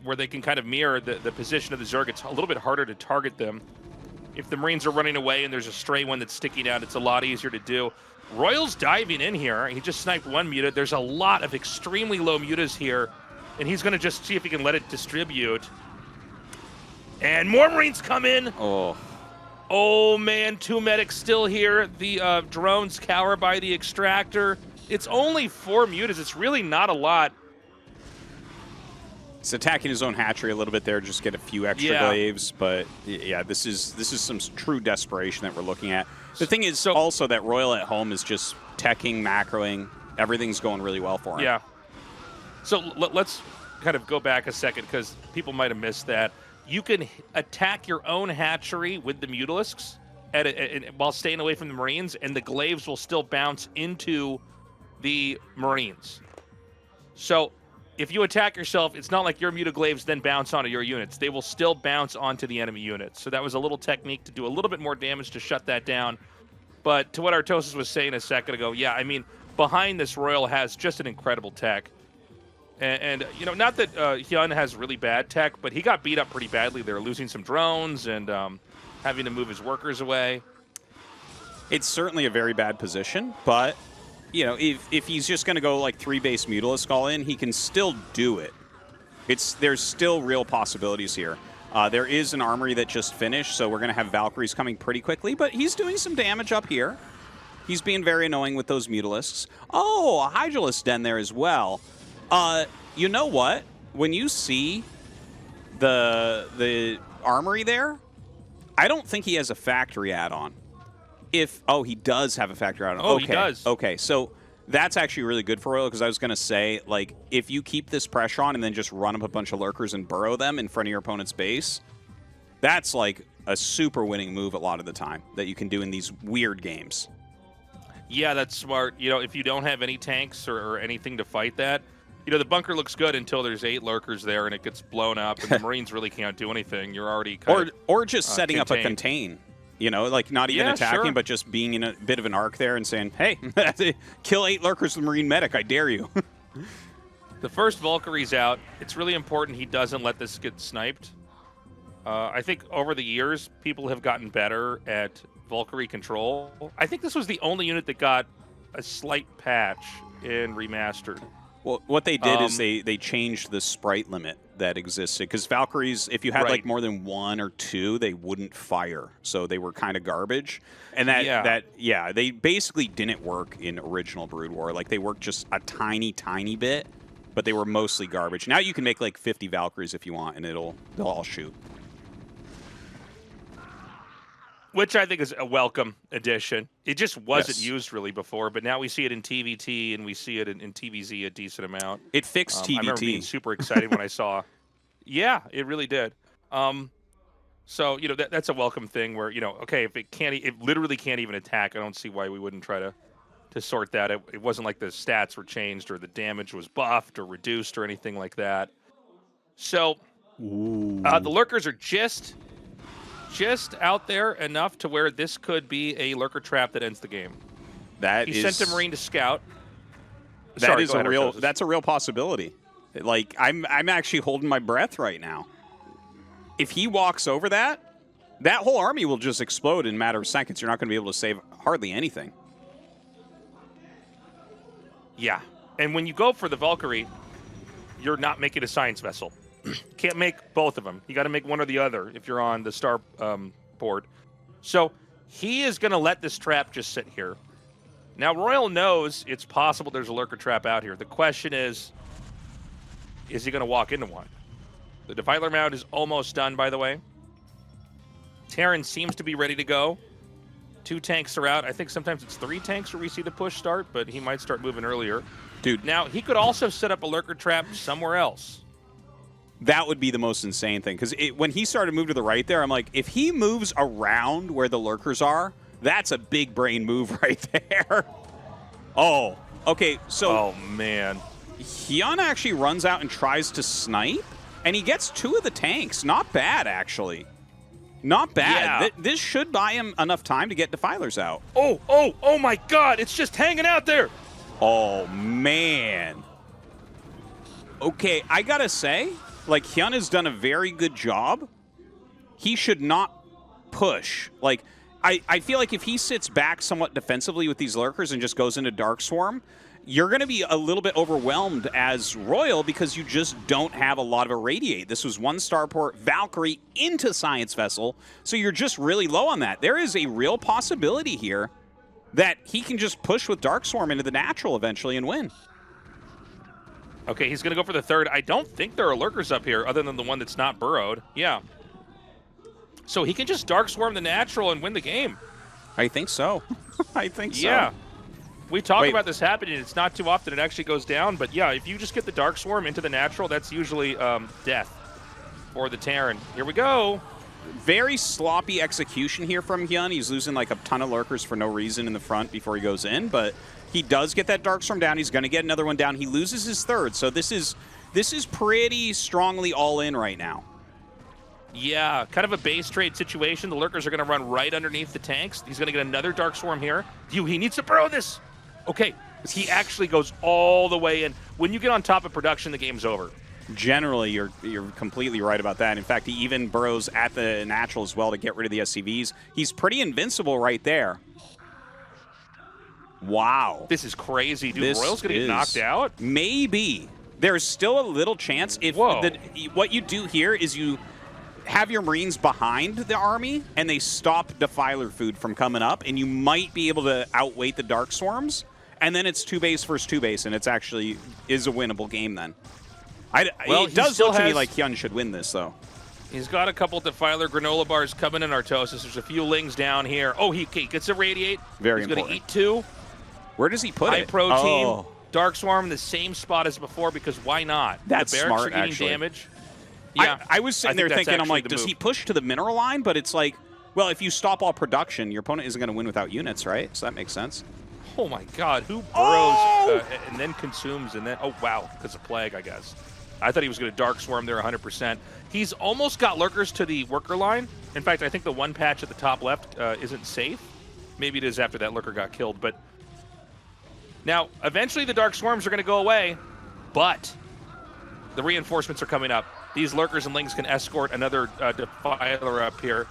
S2: where they can kind of mirror the position of the Zerg, it's a little bit harder to target them. If the Marines are running away and there's a stray one that's sticking out, it's a lot easier to do. Royal's diving in here. He just sniped one muta. There's a lot of extremely low mutas here, and he's going to just see if he can let it distribute. And more Marines come in. Oh man, 2 medics still here. The drones cower by the extractor. It's only 4 mutas. It's really not a lot.
S3: He's attacking his own hatchery a little bit there, just get a few extra glaives. But yeah, this is some true desperation that we're looking at. The thing is also that Royal at home is just teching, macroing. Everything's going really well for him. Yeah.
S2: So let's kind of go back a second, because people might have missed that. You can attack your own hatchery with the Mutalisks while staying away from the Marines, and the glaives will still bounce into the Marines. So if you attack yourself, it's not like your mutaglaves then bounce onto your units. They will still bounce onto the enemy units. So that was a little technique to do a little bit more damage to shut that down. But to what Tastosis was saying a second ago, yeah, I mean, behind this, Royal has just an incredible tech. And you know, not that HyuN has really bad tech, but he got beat up pretty badly. They're losing some drones and having to move his workers away.
S3: It's certainly a very bad position, but you know, if he's just going to go like 3 base Mutalisk all in, he can still do it. There's still real possibilities here. There is an armory that just finished, so we're going to have Valkyries coming pretty quickly, but he's doing some damage up here. He's being very annoying with those Mutalisks. Oh, a Hydralisk Den there as well. You know what? When you see the armory there, I don't think he has a factory add-on. He does have a factory add-on.
S2: Oh, okay. He does.
S3: Okay, so that's actually really good for Royal, because I was going to say, like, if you keep this pressure on and then just run up a bunch of lurkers and burrow them in front of your opponent's base, that's like a super winning move a lot of the time that you can do in these weird games.
S2: Yeah, that's smart. You know, if you don't have any tanks or anything to fight that, you know, the bunker looks good until there's 8 lurkers there and it gets blown up and the Marines really can't do anything. You're already kind
S3: or just setting up a contain. You know, like not even attacking, but just being in a bit of an arc there and saying, hey, kill 8 lurkers with Marine Medic, I dare you.
S2: The first Valkyrie's out. It's really important he doesn't let this get sniped. I think over the years, people have gotten better at Valkyrie control. I think this was the only unit that got a slight patch in Remastered.
S3: Well, what they did is they changed the sprite limit that existed, because Valkyries, if you had like more than 1 or 2, they wouldn't fire, so they were kind of garbage. And they basically didn't work in original Brood War. Like, they worked just a tiny bit, but they were mostly garbage. Now you can make like 50 Valkyries if you want, and they'll all shoot.
S2: Which I think is a welcome addition. It just wasn't used really before, but now we see it in TVT and we see it in TVZ a decent amount.
S3: It fixed TVT.
S2: I remember being super excited when I saw. Yeah, it really did. So that's a welcome thing where okay, if it literally can't even attack, I don't see why we wouldn't try to sort that. It wasn't like the stats were changed or the damage was buffed or reduced or anything like that. So the lurkers are just out there enough to where this could be a lurker trap that ends the game. He sent a Marine to scout.
S3: That's a real possibility. Like, I'm actually holding my breath right now. If he walks over that whole army will just explode in a matter of seconds. You're not going to be able to save hardly anything.
S2: Yeah. And when you go for the Valkyrie, you're not making a science vessel. Can't make both of them. You got to make one or the other if you're on the star board. So he is going to let this trap just sit here. Now, Royal knows it's possible there's a lurker trap out here. The question is he going to walk into one? The Defiler Mound is almost done, by the way. Terran seems to be ready to go. 2 tanks are out. I think sometimes it's 3 tanks where we see the push start, but he might start moving earlier.
S3: Dude.
S2: Now, he could also set up a lurker trap somewhere else.
S3: That would be the most insane thing, because when he started to move to the right there, I'm like, if he moves around where the lurkers are, that's a big brain move right there. Oh, okay, so...
S2: Oh, man.
S3: HyuN actually runs out and tries to snipe, and he gets 2 of the tanks. Not bad, actually. Not bad.
S2: Yeah.
S3: This should buy him enough time to get Defilers out.
S2: Oh my God, it's just hanging out there.
S3: Oh, man. Okay, I gotta say... Like, HyuN has done a very good job. He should not push. Like, I feel like if he sits back somewhat defensively with these lurkers and just goes into Dark Swarm, you're going to be a little bit overwhelmed as Royal because you just don't have a lot of Irradiate. This was 1 starport, Valkyrie into Science Vessel, so you're just really low on that. There is a real possibility here that he can just push with Dark Swarm into the natural eventually and win.
S2: Okay, he's going to go for the 3rd. I don't think there are lurkers up here other than the one that's not burrowed. Yeah. So he can just Dark Swarm the natural and win the game.
S3: I think so. I think so.
S2: Yeah. We talk about this happening. It's not too often it actually goes down. But yeah, if you just get the Dark Swarm into the natural, that's usually death for the Terran. Here we go.
S3: Very sloppy execution here from HyuN. He's losing like a ton of lurkers for no reason in the front before he goes in, but he does get that Dark Storm down. He's going to get another one down. He loses his 3rd, so this is pretty strongly all in right now.
S2: Yeah, kind of a base trade situation. The lurkers are going to run right underneath the tanks. He's going to get another Dark Swarm here. He needs to burrow this. Okay, he actually goes all the way in. When you get on top of production, the game's over.
S3: Generally, you're completely right about that. In fact, he even burrows at the natural as well to get rid of the SCVs. He's pretty invincible right there. Wow.
S2: This is crazy, dude. Royal's going to get knocked out?
S3: Maybe. There's still a little chance. If what you do here is you have your Marines behind the army, and they stop Defiler food from coming up, and you might be able to outweight the Dark Swarms, and then it's 2 base versus 2 base, and it's actually is a winnable game then. It does look to me like HyuN should win this, though.
S2: He's got a couple Defiler granola bars coming in Artosis. There's a few Lings down here. Oh, he gets a Radiate.
S3: Very
S2: He's
S3: important.
S2: He's going to eat 2.
S3: Where does he put it?
S2: High protein, Dark Swarm in the same spot as before, because why not?
S3: That's
S2: the barracks
S3: smart,
S2: are eating
S3: actually.
S2: Damage. Yeah,
S3: I was sitting there thinking, I'm like, does he push to the mineral line? But it's like, well, if you stop all production, your opponent isn't going to win without units, right? So that makes sense.
S2: Oh my God, who burrows and then consumes and then, oh wow, because of Plague, I guess. I thought he was going to Dark Swarm there 100%. He's almost got lurkers to the worker line. In fact, I think the one patch at the top left isn't safe. Maybe it is after that lurker got killed, but now eventually the Dark Swarms are going to go away, but the reinforcements are coming up. These lurkers and Lings can escort another Defiler up here.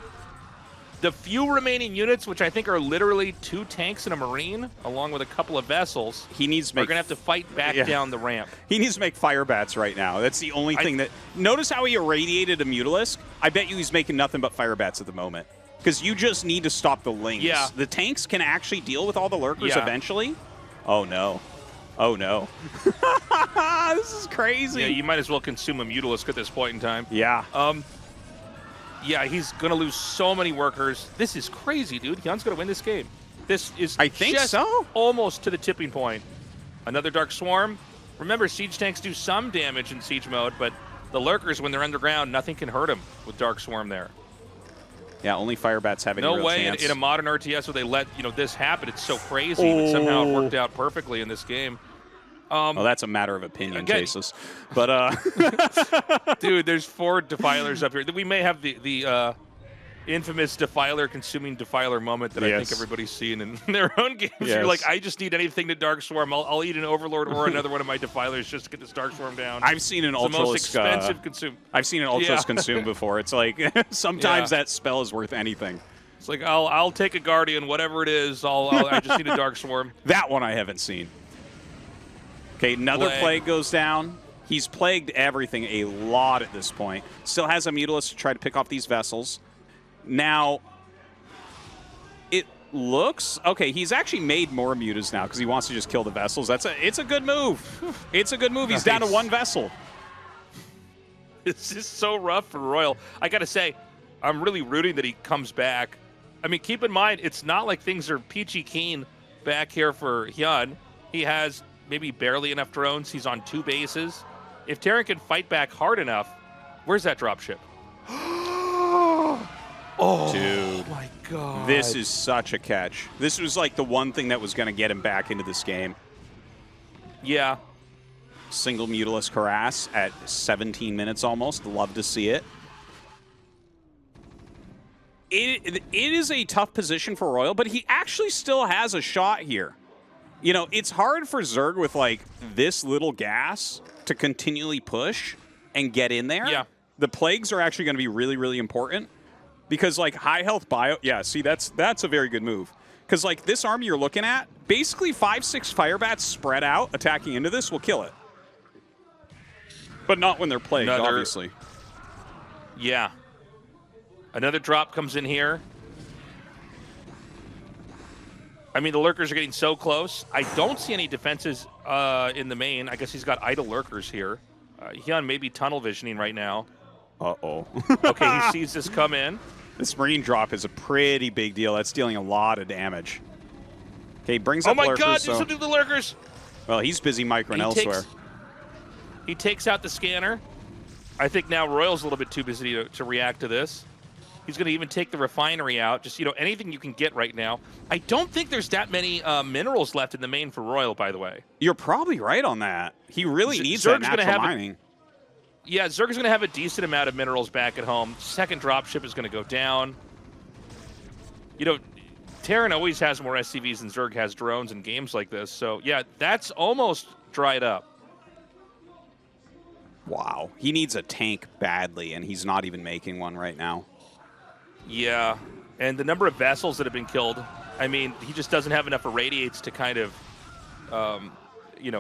S2: The few remaining units, which I think are literally 2 tanks and a Marine, along with a couple of vessels,
S3: he needs to
S2: are going to have to fight back down the ramp.
S3: He needs to make fire bats right now. That's the only thing that... Notice how he irradiated a Mutalisk? I bet you he's making nothing but fire bats at the moment. Because you just need to stop the lings.
S2: Yeah.
S3: The tanks can actually deal with all the lurkers eventually. Oh, no. Oh, no. This is crazy.
S2: Yeah, you might as well consume a Mutalisk at this point in time.
S3: Yeah.
S2: Yeah, he's going to lose so many workers. This is crazy, dude. HyuN's going to win this game. This is just almost to the tipping point. Another Dark Swarm. Remember, siege tanks do some damage in siege mode, but the lurkers, when they're underground, nothing can hurt them with Dark Swarm there.
S3: Yeah, only fire bats have any real chance.
S2: In a modern RTS would they let this happen. It's so crazy, but somehow it worked out perfectly in this game.
S3: Well, that's a matter of opinion, Tastosis. But
S2: dude, there's 4 defilers up here. We may have the infamous defiler consuming defiler moment that I think everybody's seen in their own games. You're like, I just need anything to Dark Swarm. I'll eat an Overlord or another one of my defilers just to get this Dark Swarm down.
S3: I've seen an Ultralisk.
S2: The most expensive consume.
S3: I've seen an Ultralisk consume before. It's like sometimes that spell is worth anything.
S2: It's like I'll take a Guardian, whatever it is. I just need a Dark Swarm.
S3: That one I haven't seen. Okay, another plague goes down. He's plagued everything a lot at this point. Still has a Mutalisk to try to pick off these vessels. Now, it looks... Okay, he's actually made more Mutas now because he wants to just kill the vessels. It's a good move. It's a good move. He's down to 1 vessel.
S2: It's just so rough for Royal. I got to say, I'm really rooting that he comes back. I mean, keep in mind, it's not like things are peachy keen back here for HyuN. He has... maybe barely enough drones. He's on 2 bases. If Terran can fight back hard enough, where's that dropship?
S3: Oh, dude.
S2: My God.
S3: This is such a catch. This was like the one thing that was going to get him back into this game.
S2: Yeah.
S3: Single Mutalisk harass at 17 minutes almost. Love to see it. It is a tough position for Royal, but he actually still has a shot here. You know, it's hard for Zerg with, like, this little gas to continually push and get in there.
S2: Yeah.
S3: The plagues are actually going to be really, really important because, like, high health bio... Yeah, see, that's a very good move. Because, like, this army you're looking at, basically 5-6 fire bats spread out attacking into this will kill it. But not when they're plagued, obviously.
S2: Yeah. Another drop comes in here. I mean, the lurkers are getting so close. I don't see any defenses in the main. I guess he's got idle lurkers here. HyuN may be tunnel visioning right now.
S3: Uh-oh.
S2: Okay, he sees this come in.
S3: This Marine drop is a pretty big deal. That's dealing a lot of damage. Okay, brings up lurkers.
S2: Oh my God, do something to the lurkers.
S3: Well, he's busy microing elsewhere.
S2: He takes out the scanner. I think now Royal's a little bit too busy to react to this. He's going to even take the refinery out. Just, anything you can get right now. I don't think there's that many minerals left in the main for Royal, by the way.
S3: You're probably right on that. He really needs that natural mining.
S2: Yeah, Zerg is going to have a decent amount of minerals back at home. Second dropship is going to go down. Terran always has more SCVs than Zerg has drones in games like this. So, yeah, that's almost dried up.
S3: Wow. He needs a tank badly, and he's not even making one right now.
S2: Yeah, and the number of vessels that have been killed, I mean, he just doesn't have enough irradiates to kind of,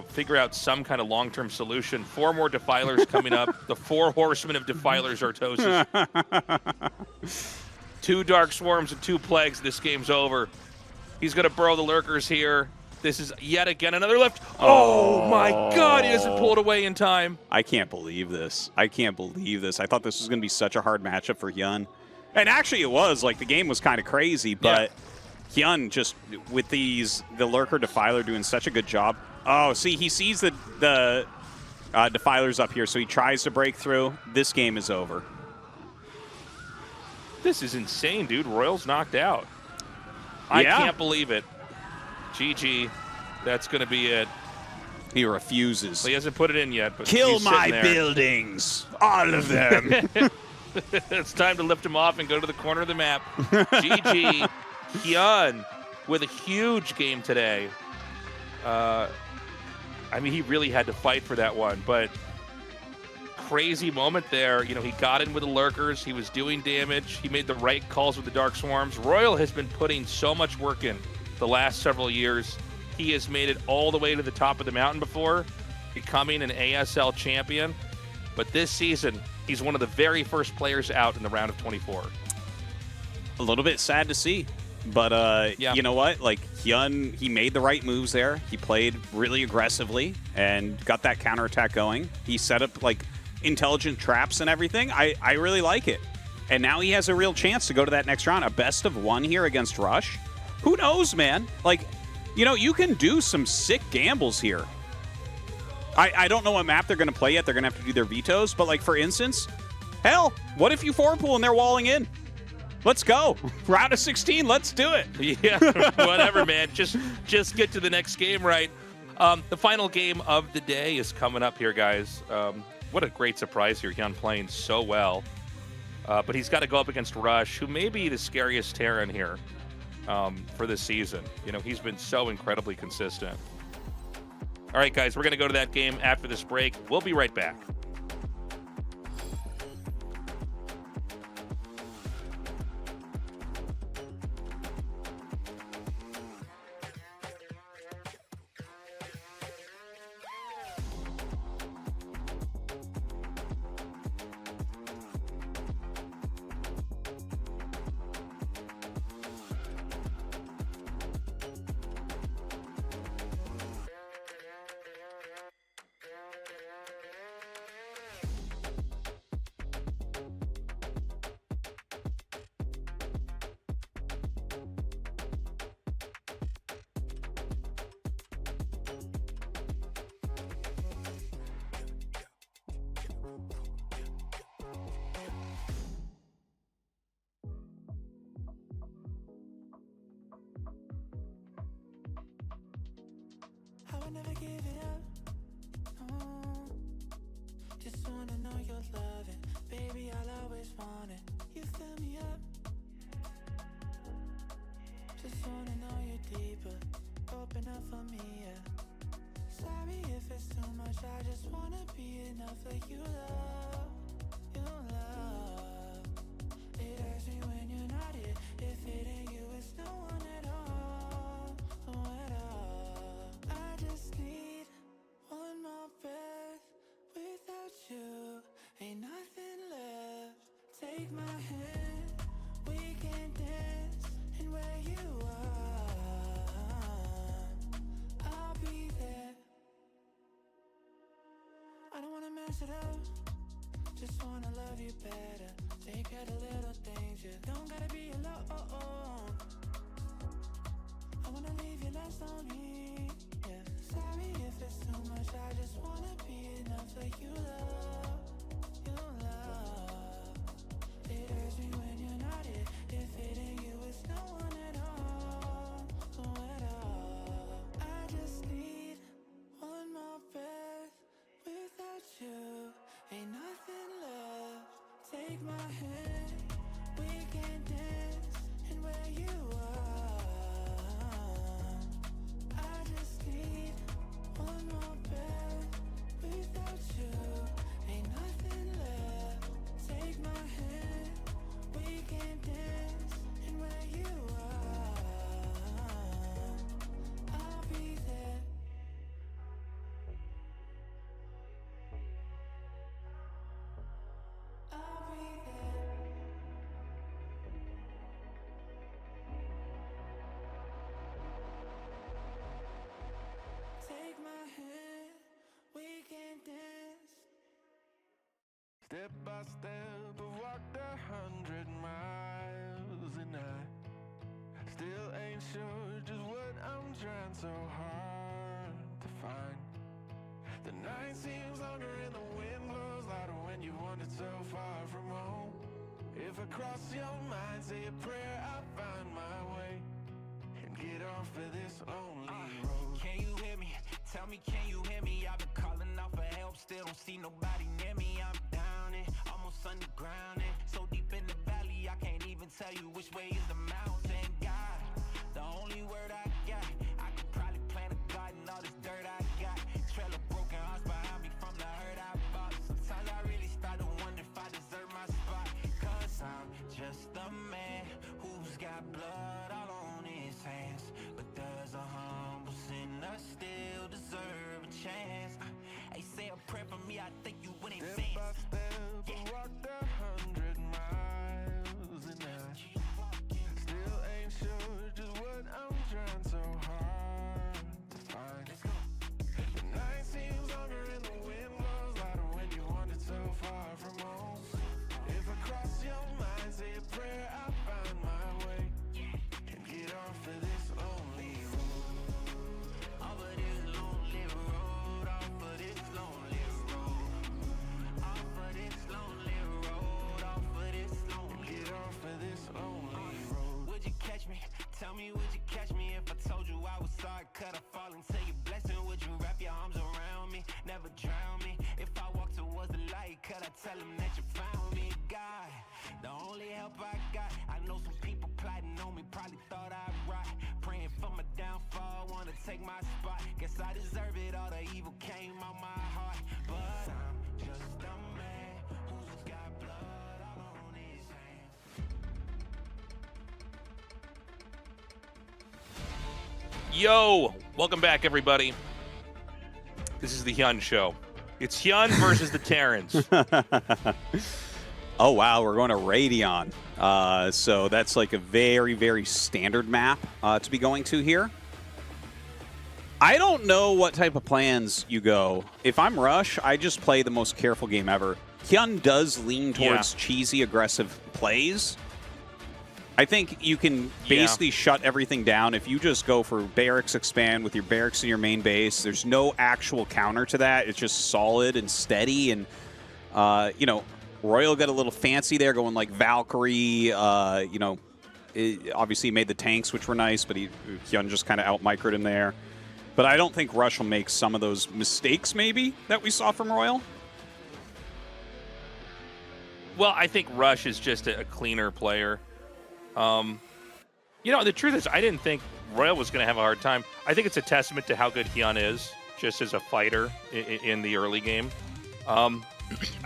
S2: figure out some kind of long-term solution. 4 more defilers coming up. The 4 horsemen of defilers Tastosis. 2 dark swarms and 2 plagues. This game's over. He's going to burrow the lurkers here. This is yet again another lift. Oh my God, he doesn't pull it away in time.
S3: I can't believe this. I can't believe this. I thought this was going to be such a hard matchup for HyuN. And actually it was. Like, the game was kind of crazy, but HyuN just, with the Lurker Defiler doing such a good job. Oh, see, he sees the Defilers up here, so he tries to break through. This game is over.
S2: This is insane, dude. Royal's knocked out. I can't believe it. GG. That's going to be it.
S3: He refuses.
S2: Well, he hasn't put it in yet, but
S3: kill my buildings. All of them.
S2: It's time to lift him off and go to the corner of the map. GG. HyuN with a huge game today. I mean, he really had to fight for that one, but crazy moment there. You know, he got in with the lurkers. He was doing damage. He made the right calls with the Dark Swarms. Royal has been putting so much work in the last several years. He has made it all the way to the top of the mountain before, becoming an ASL champion. But this season, he's one of the very first players out in the round of 24.
S3: A little bit sad to see. But
S2: yeah.
S3: You know what? Like, HyuN, he made the right moves there. He played really aggressively and got that counterattack going. He set up, like, intelligent traps and everything. I really like it. And now he has a real chance to go to that next round. A best of one here against Rush. Who knows, man? Like, you know, you can do some sick gambles here. I don't know what map they're going to play yet. They're going to have to do their vetoes. But, like, for instance, hell, what if you 4-pool and they're walling in? Let's go. Round of 16, let's do it.
S2: Yeah, whatever, man. Just get to the next game right. The final game of the day is coming up here, guys. What a great surprise here. HyuN playing so well. But he's got to go up against Rush, who may be the scariest Terran here for this season. You know, he's been so incredibly consistent. All right, guys, we're going to go to that game after this break. We'll be right back.
S6: I would never give it up. Oh, just wanna know you're loving. Baby, I'll always want it. You fill me up. Just wanna know you deeper. Open up for me, yeah. Sorry if it's too much. I just wanna be enough like you love. You love. It hurts me when you're not here. If it ain't you, it's no one at all. Oh, at all. I just need one more breath. Without you, ain't nothing left. Take my hand, we can dance. And where you are, I'll be there. I don't wanna mess it up, just wanna love you better. Take care of the little things, you don't gotta be alone. I wanna leave you less on me, yeah. Sorry if it's too much, I just wanna be enough like you love, you love. It hurts me when you're not here. If it ain't you, it's no one at all, oh, at all. I just need one more breath. Without you, ain't nothing left. Take my hand, we can dance. And where you are, I just need one more breath. Without you, ain't nothing left. Take my hand, we can dance. And where you are, I'll be there. I'll be there. Take my hand, we can dance.
S7: Step by step, I've walked 100 miles, and I still ain't sure just what I'm trying so hard to find. The night seems longer and the wind blows louder when you wandered so far from home. If I cross your mind, say a prayer, I'll find my way and get off of this lonely road.
S8: Can you hear me? Tell me, can you hear me? I've been calling out for help, still don't see nobody near me. I'm down and almost underground and so deep in the valley, I can't even tell you which way is the mountain. God, the only word I got, I could probably plant a garden, all this dirt I got. Trail of broken hearts behind me from the hurt I bought. Sometimes I really fence.
S7: I walked 100 miles and I still ain't sure just what I'm trying so hard to find. The night seems longer and the wind blows louder when you wander so far from home. If I cross your mind, say a prayer, I'll find my way and get off of this lonely road.
S8: Off of this lonely road, off of this lonely road, off of this lonely road, off of this lonely
S7: Get off of this lonely road.
S8: Would you catch me? Tell me, would you catch me if I told you I was sorry? Could I fall into your blessing? Would you wrap your arms around me? Never drown me. If I walk towards the light, could I tell him that you found me? God, the only help I got. I know some people plotting on me, probably thought I'd rot. Praying for my downfall, wanna take my spot. Guess I deserve it, all the evil came out my heart. But I'm just a man who's got blood all on his hands.
S2: Yo, welcome back, everybody. This is the HyuN Show. It's HyuN versus the Terrans.
S3: Oh, wow, we're going to Radion. So that's like a very, very standard map to be going to here. I don't know what type of plans you go. If I'm Rush, I just play the most careful game ever. HyuN does lean towards cheesy, aggressive plays. I think you can basically shut everything down if you just go for barracks expand with your barracks in your main base. There's no actual counter to that. It's just solid and steady. And, you know, Royal got a little fancy there going like Valkyrie. You know, obviously he made the tanks, which were nice, but HyuN just kind of out-microed him there. But I don't think Rush will make some of those mistakes maybe that we saw from Royal.
S2: Well, I think Rush is just a cleaner player. You know, the truth is, I didn't think Royal was going to have a hard time. I think it's a testament to how good HyuN is, just as a fighter in the early game. I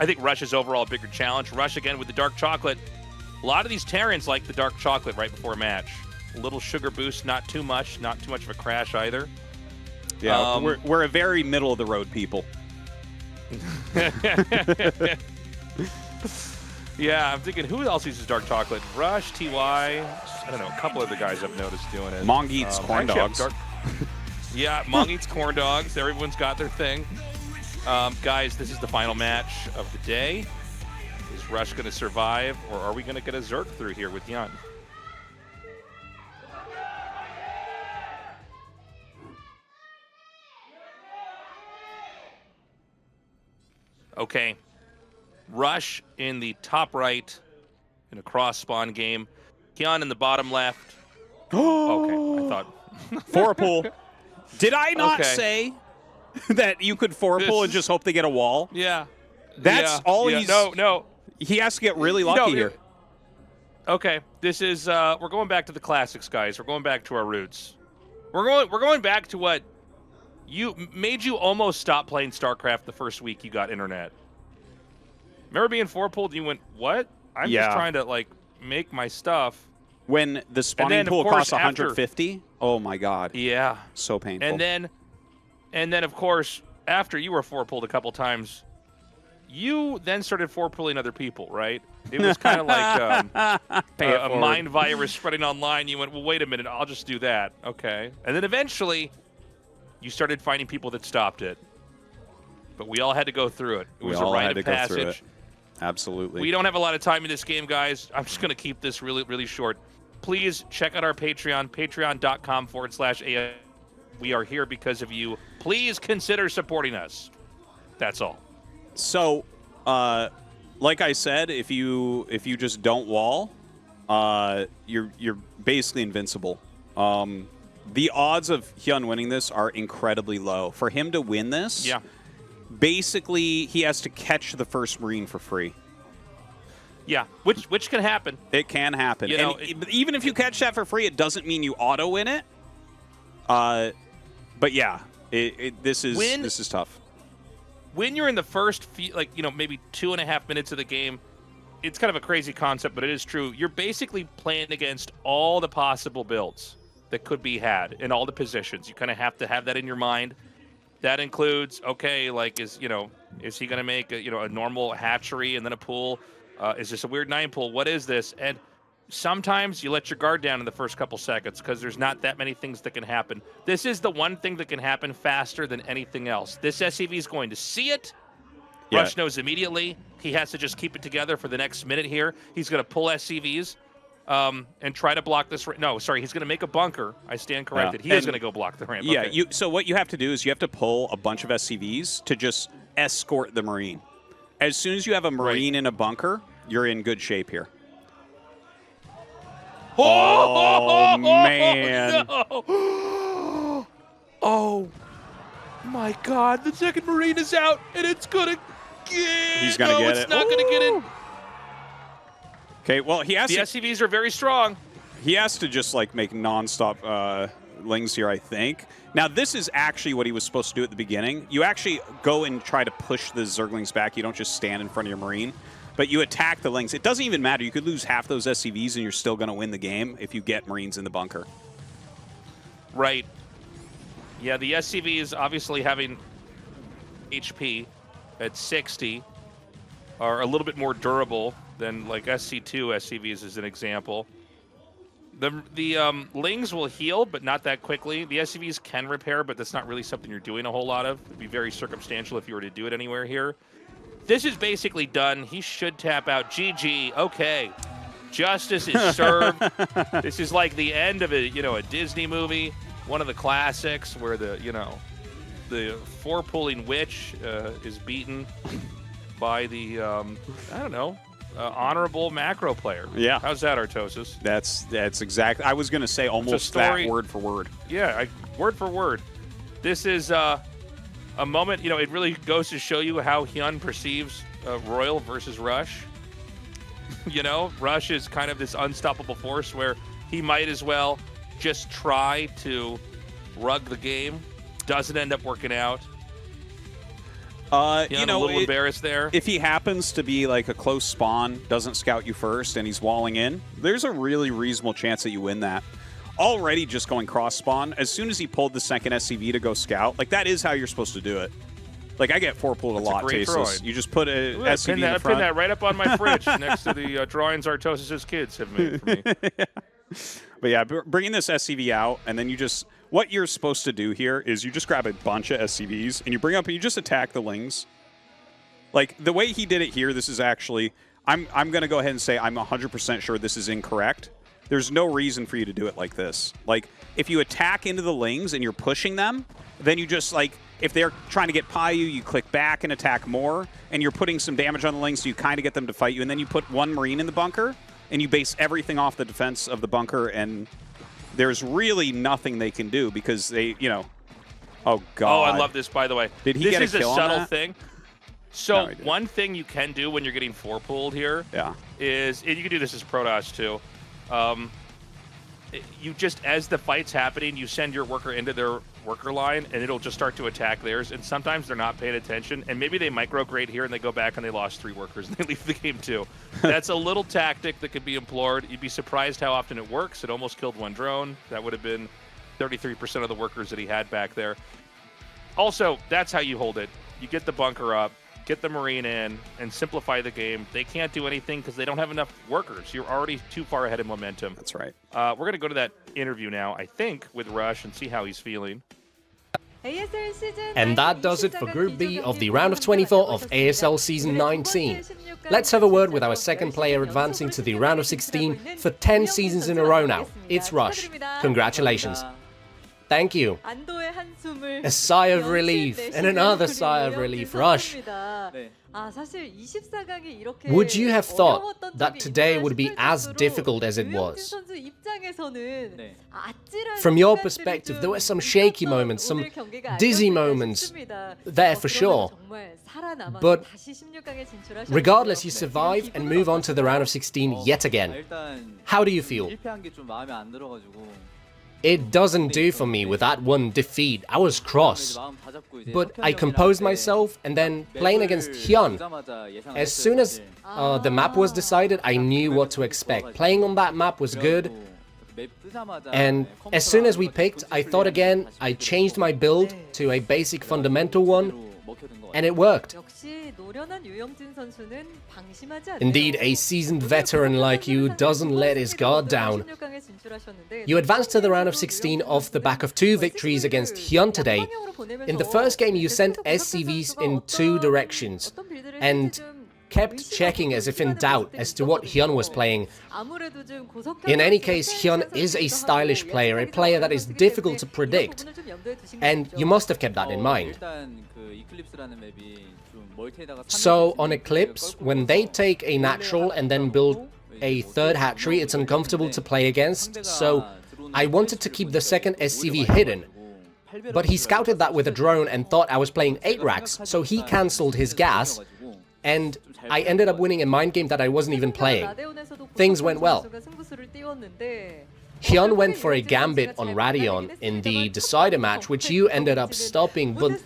S2: think Rush is overall a bigger challenge. Rush, again, with the Dark Chocolate. A lot of these Terrans like the Dark Chocolate right before a match. A little sugar boost, not too much of a crash either.
S3: Yeah, we're a very middle-of-the-road people.
S2: Yeah, I'm thinking, who else uses Dark Chocolate? Rush, TY, I don't know, a couple of the guys I've noticed doing it.
S3: Mong eats corn dogs.
S2: Yeah, Mong eats corn dogs. Everyone's got their thing. Guys, this is the final match of the day. Is Rush going to survive, or are we going to get a Zerg through here with HyuN? Okay. Rush in the top right in a cross spawn game. HyuN in the bottom left. Okay, I thought.
S3: Four pull. Did I not say that you could four pull and just hope they get a wall?
S2: Yeah.
S3: That's all he's.
S2: No.
S3: He has to get really lucky here.
S2: Okay, this is we're going back to the classics, guys. We're going back to our roots. We're going back to what made you almost stop playing StarCraft the first week you got internet. Remember being four-pulled and you went, what? I'm just trying to, like, make my stuff.
S3: When the spawning pool costs 150? Oh, my God.
S2: Yeah.
S3: So painful.
S2: And then, of course, after you were four-pulled a couple times, you then started four-pulling other people, right? It was kind of like a mind virus spreading online. You went, well, wait a minute, I'll just do that. Okay. And then eventually, you started finding people that stopped it. But we all had to go through it. It was a rite of passage.
S3: Absolutely.
S2: We don't have a lot of time in this game, guys. I'm just going to keep this really, really short. Please check out our Patreon, patreon.com/ASL. We are here because of you. Please consider supporting us. That's all.
S3: So, like I said, if you just don't wall, you're basically invincible. The odds of HyuN winning this are incredibly low. For him to win this, basically he has to catch the first Marine for free.
S2: Yeah, which can happen.
S3: It can happen.
S2: You know,
S3: even if you catch that for free, it doesn't mean you auto win it. But yeah, this is tough.
S2: When you're in the first few, maybe 2.5 minutes of the game, it's kind of a crazy concept, but it is true. You're basically playing against all the possible builds that could be had in all the positions. You kind of have to have that in your mind. That includes, Is he going to make a normal hatchery and then a pool? Is this a weird 9 pool? What is this? And sometimes you let your guard down in the first couple seconds because there's not that many things that can happen. This is the one thing that can happen faster than anything else. This SCV is going to see it.
S3: Yeah.
S2: Rush knows immediately. He has to just keep it together for the next minute here. He's going to pull SCVs and try to block this. No, sorry, he's going to make a bunker. I stand corrected. He is going to go block the ramp.
S3: Yeah,
S2: Okay.
S3: so what you have to do is you have to pull a bunch of SCVs to just escort the Marine. As soon as you have a Marine in a bunker, you're in good shape here. Oh, man.
S2: No. Oh, my God. The second Marine is out, and it's going to get...
S3: He's going to get it.
S2: It's not going to get in.
S3: Okay, well, he has
S2: The
S3: to...
S2: SCVs are very strong.
S3: He has to just, like, make nonstop lings here, I think. Now, this is actually what he was supposed to do at the beginning. You actually go and try to push the Zerglings back. You don't just stand in front of your Marine. But you attack the lings. It doesn't even matter. You could lose half those SCVs and you're still going to win the game if you get Marines in the bunker.
S2: Right. Yeah, the SCVs obviously having HP at 60 are a little bit more durable than like SC2 SCVs as an example. The lings will heal, but not that quickly. The SCVs can repair, but that's not really something you're doing a whole lot of. It'd be very circumstantial if you were to do it anywhere here. This is basically done. He should tap out. GG. Okay. Justice is served. This is like the end of a Disney movie, one of the classics where the 4-pulling witch is beaten by the honorable macro player.
S3: Yeah.
S2: How's that, Artosis?
S3: That's exactly. I was going to say almost that word for word.
S2: Yeah, word for word. This is a moment, it really goes to show you how HyuN perceives Royal versus Rush. Rush is kind of this unstoppable force where he might as well just try to rug the game. Doesn't end up working out.
S3: A
S2: little embarrassed there.
S3: If he happens to be like a close spawn, doesn't scout you first, and he's walling in, there's a really reasonable chance that you win that. Already just going cross spawn, as soon as he pulled the second SCV to go scout, like that is how you're supposed to do it. Like I get 4-pulled a lot, Tastosis. You just put a SCV in the front.
S2: I pinned that right up on my fridge next to the drawings Artosis' kids have made for me.
S3: Yeah. But yeah, bringing this SCV out, and then what you're supposed to do here is you just grab a bunch of SCVs, and you bring up and you just attack the lings. Like, the way he did it here, this is actually, I'm going to go ahead and say I'm 100% sure this is incorrect. There's no reason for you to do it like this. Like, if you attack into the lings and you're pushing them, then you just, like, if they're trying to get pie you click back and attack more, and you're putting some damage on the lings, so you kind of get them to fight you, and then you put one Marine in the bunker, and you base everything off the defense of the bunker, and there's really nothing they can do because they, oh, God.
S2: Oh, I love this, by the way.
S3: Did he get a kill on that?
S2: This is a subtle thing. So no, one thing you can do when you're getting 4-pulled here is, and you can do this as Protoss too, you just, as the fight's happening, you send your worker into their worker line, and it'll just start to attack theirs, and sometimes they're not paying attention, and maybe they micrograde here, and they go back and they lost 3 workers, and they leave the game too. That's a little tactic that could be employed. You'd be surprised how often it works. It almost killed 1 drone. That would have been 33% of the workers that he had back there. Also, that's how you hold it. You get the bunker up, get the Marine in, and simplify the game. They can't do anything because they don't have enough workers. You're already too far ahead in momentum.
S3: That's right.
S2: We're going to go to that interview now, I think, with Rush and see how he's feeling.
S4: ASL Season
S1: And that does it for Group B of the round of 24 of ASL Season 19. Let's have a word with our second player advancing to the round of 16 for 10 seasons in a row now. It's Rush. Congratulations. Thank you. A sigh of relief and another sigh of relief, Rush. Would you have thought that today would be as difficult as it was? From your perspective, there were some shaky moments, some dizzy moments there for sure. But regardless, you survive and move on to the round of 16 yet again. How do you feel? It doesn't do for me with that one defeat. I was cross. But I composed myself, and then playing against HyuN, as soon as the map was decided, I knew what to expect. Playing on that map was good. And as soon as we picked, I thought again, I changed my build to a basic fundamental one. And it worked.
S4: 역시 노련한 유영진 선수는 방심하지 않네요.
S1: Indeed, a seasoned veteran like you doesn't let his guard down.
S4: 16강에 진출하셨는데
S1: You advanced to the round of 16 off the back of 2 victories against HyuN today. In the first game, you sent SCVs in 2 directions and kept checking as if in doubt as to what HyuN was playing. In any case, HyuN is a stylish player, a player that is difficult to predict, and you must have kept that in mind. So on Eclipse, when they take a natural and then build a third hatchery, it's uncomfortable to play against, so I wanted to keep the second SCV hidden. But he scouted that with a drone and thought I was playing 8 racks, so he cancelled his gas, and I ended up winning a mind game that I wasn't even playing. Things went well. HyuN went for a gambit on Radion in the decider match, which you ended up stopping, but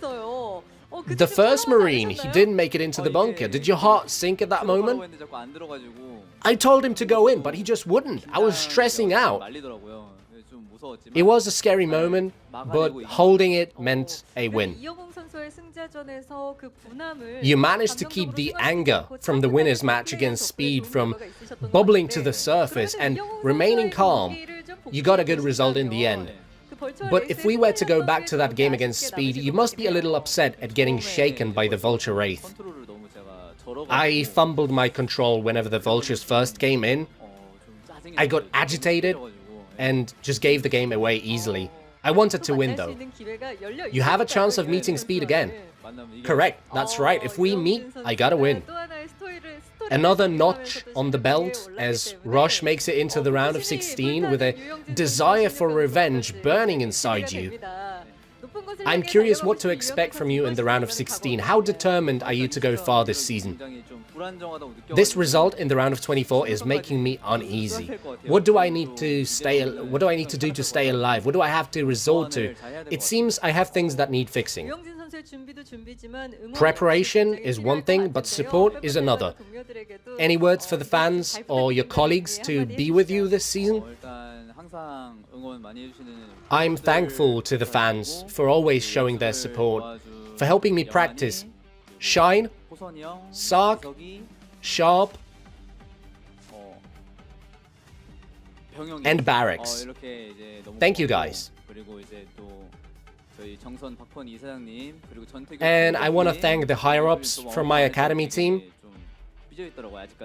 S1: the first Marine, he didn't make it into the bunker. Did your heart sink at that moment? I told him to go in, but he just wouldn't. I was stressing out. It was a scary moment, but holding it meant a win. You managed to keep the anger from the winners match against Speed from bubbling to the surface and remaining calm. You got a good result in the end. But if we were to go back to that game against Speed, you must be a little upset at getting shaken by the Vulture Wraith. I fumbled my control whenever the Vultures first came in. I got agitated and just gave the game away easily. I wanted to win though. You have a chance of meeting Speed again. Correct, that's right. If we meet, I gotta win. Another notch on the belt as Rush makes it into the round of 16 with a desire for revenge burning inside you. I'm curious what to expect from you in the round of 16. How determined are you to go far this season? This result in the round of 24 is making me uneasy. What do I need to do to stay alive? What do I have to resort to? It seems I have things that need fixing. Preparation is one thing, but support is another. Any words for the fans or your colleagues to be with you this season? I'm thankful to the fans for always showing their support, for helping me practice. Shine, Sark, Sharp, and Barracks. Thank you guys. And I want to thank the higher-ups from my academy team,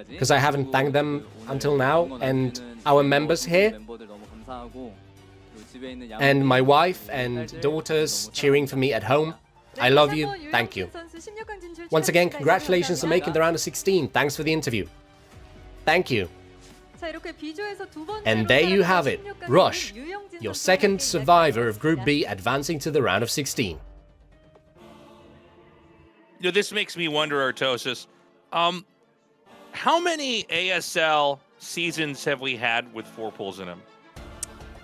S1: because I haven't thanked them until now, and our members here, and my wife and daughters cheering for me at home. I love you. Thank you. Once again, congratulations on making the round of 16. Thanks for the interview. Thank you. And there you have it. Rush, your second survivor of Group B, advancing to the round of 16.
S2: You know, this makes me wonder, Tastosis, how many ASL seasons have we had with 4 pools in them?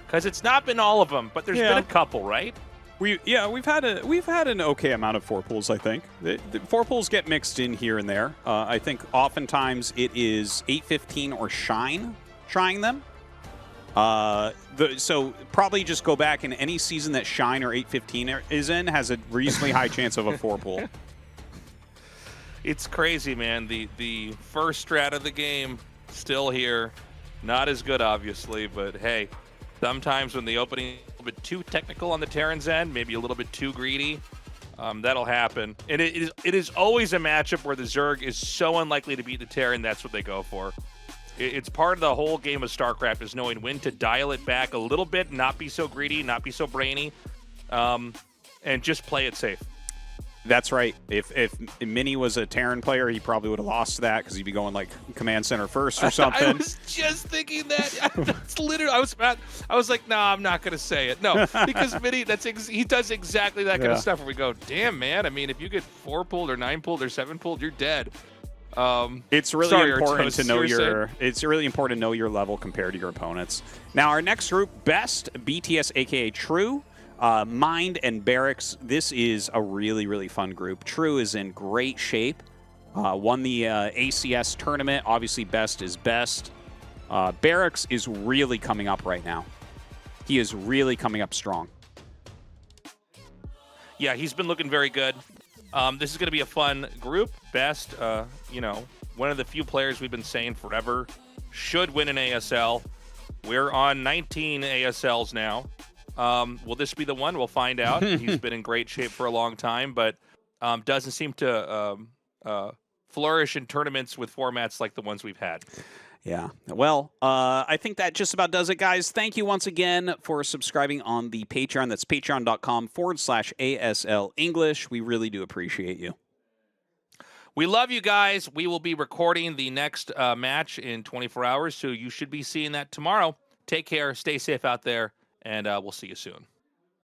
S2: Because it's not been all of them, but there's been a couple, right?
S3: We've had an okay amount of 4 pools, I think. The 4 pools get mixed in here and there. I think oftentimes it is 815 or Shine trying them. So probably just go back, and any season that Shine or 815 is in has a reasonably high chance of a 4 pool.
S2: It's crazy, man. The first strat of the game still here. Not as good, obviously, but hey, sometimes when the opening is a little bit too technical on the Terran's end, maybe a little bit too greedy, that'll happen. And it is always a matchup where the Zerg is so unlikely to beat the Terran, that's what they go for. It's part of the whole game of StarCraft, is knowing when to dial it back a little bit, not be so greedy, not be so brainy, and just play it safe.
S3: That's right. If Mini was a Terran player, he probably would have lost that because he'd be going like command center first or something.
S2: I was just thinking that. That's literally. I was like, nah, I'm not gonna say it. No, because Mini, he does exactly that kind of stuff. Where we go, damn man. I mean, if you get 4 pulled or 9 pulled or 7 pulled, you're dead.
S3: It's really important to know It's really important to know your level compared to your opponents. Now, our next group, Best, BTS, aka True. Mind and Barracks. This is a really, really fun group. True is in great shape. Won the ACS tournament. Obviously, Best is best. Barracks is really coming up right now. He is really coming up strong.
S2: Yeah, he's been looking very good. This is going to be a fun group. Best, one of the few players we've been saying forever should win an ASL. We're on 19 ASLs now. Will this be the one? We'll find out. He's been in great shape for a long time, but doesn't seem to flourish in tournaments with formats like the ones we've had.
S3: Yeah. Well, I think that just about does it, guys. Thank you once again for subscribing on the Patreon. That's patreon.com/ASL English. We really do appreciate you.
S2: We love you guys. We will be recording the next match in 24 hours, so you should be seeing that tomorrow. Take care. Stay safe out there, and we'll see you soon.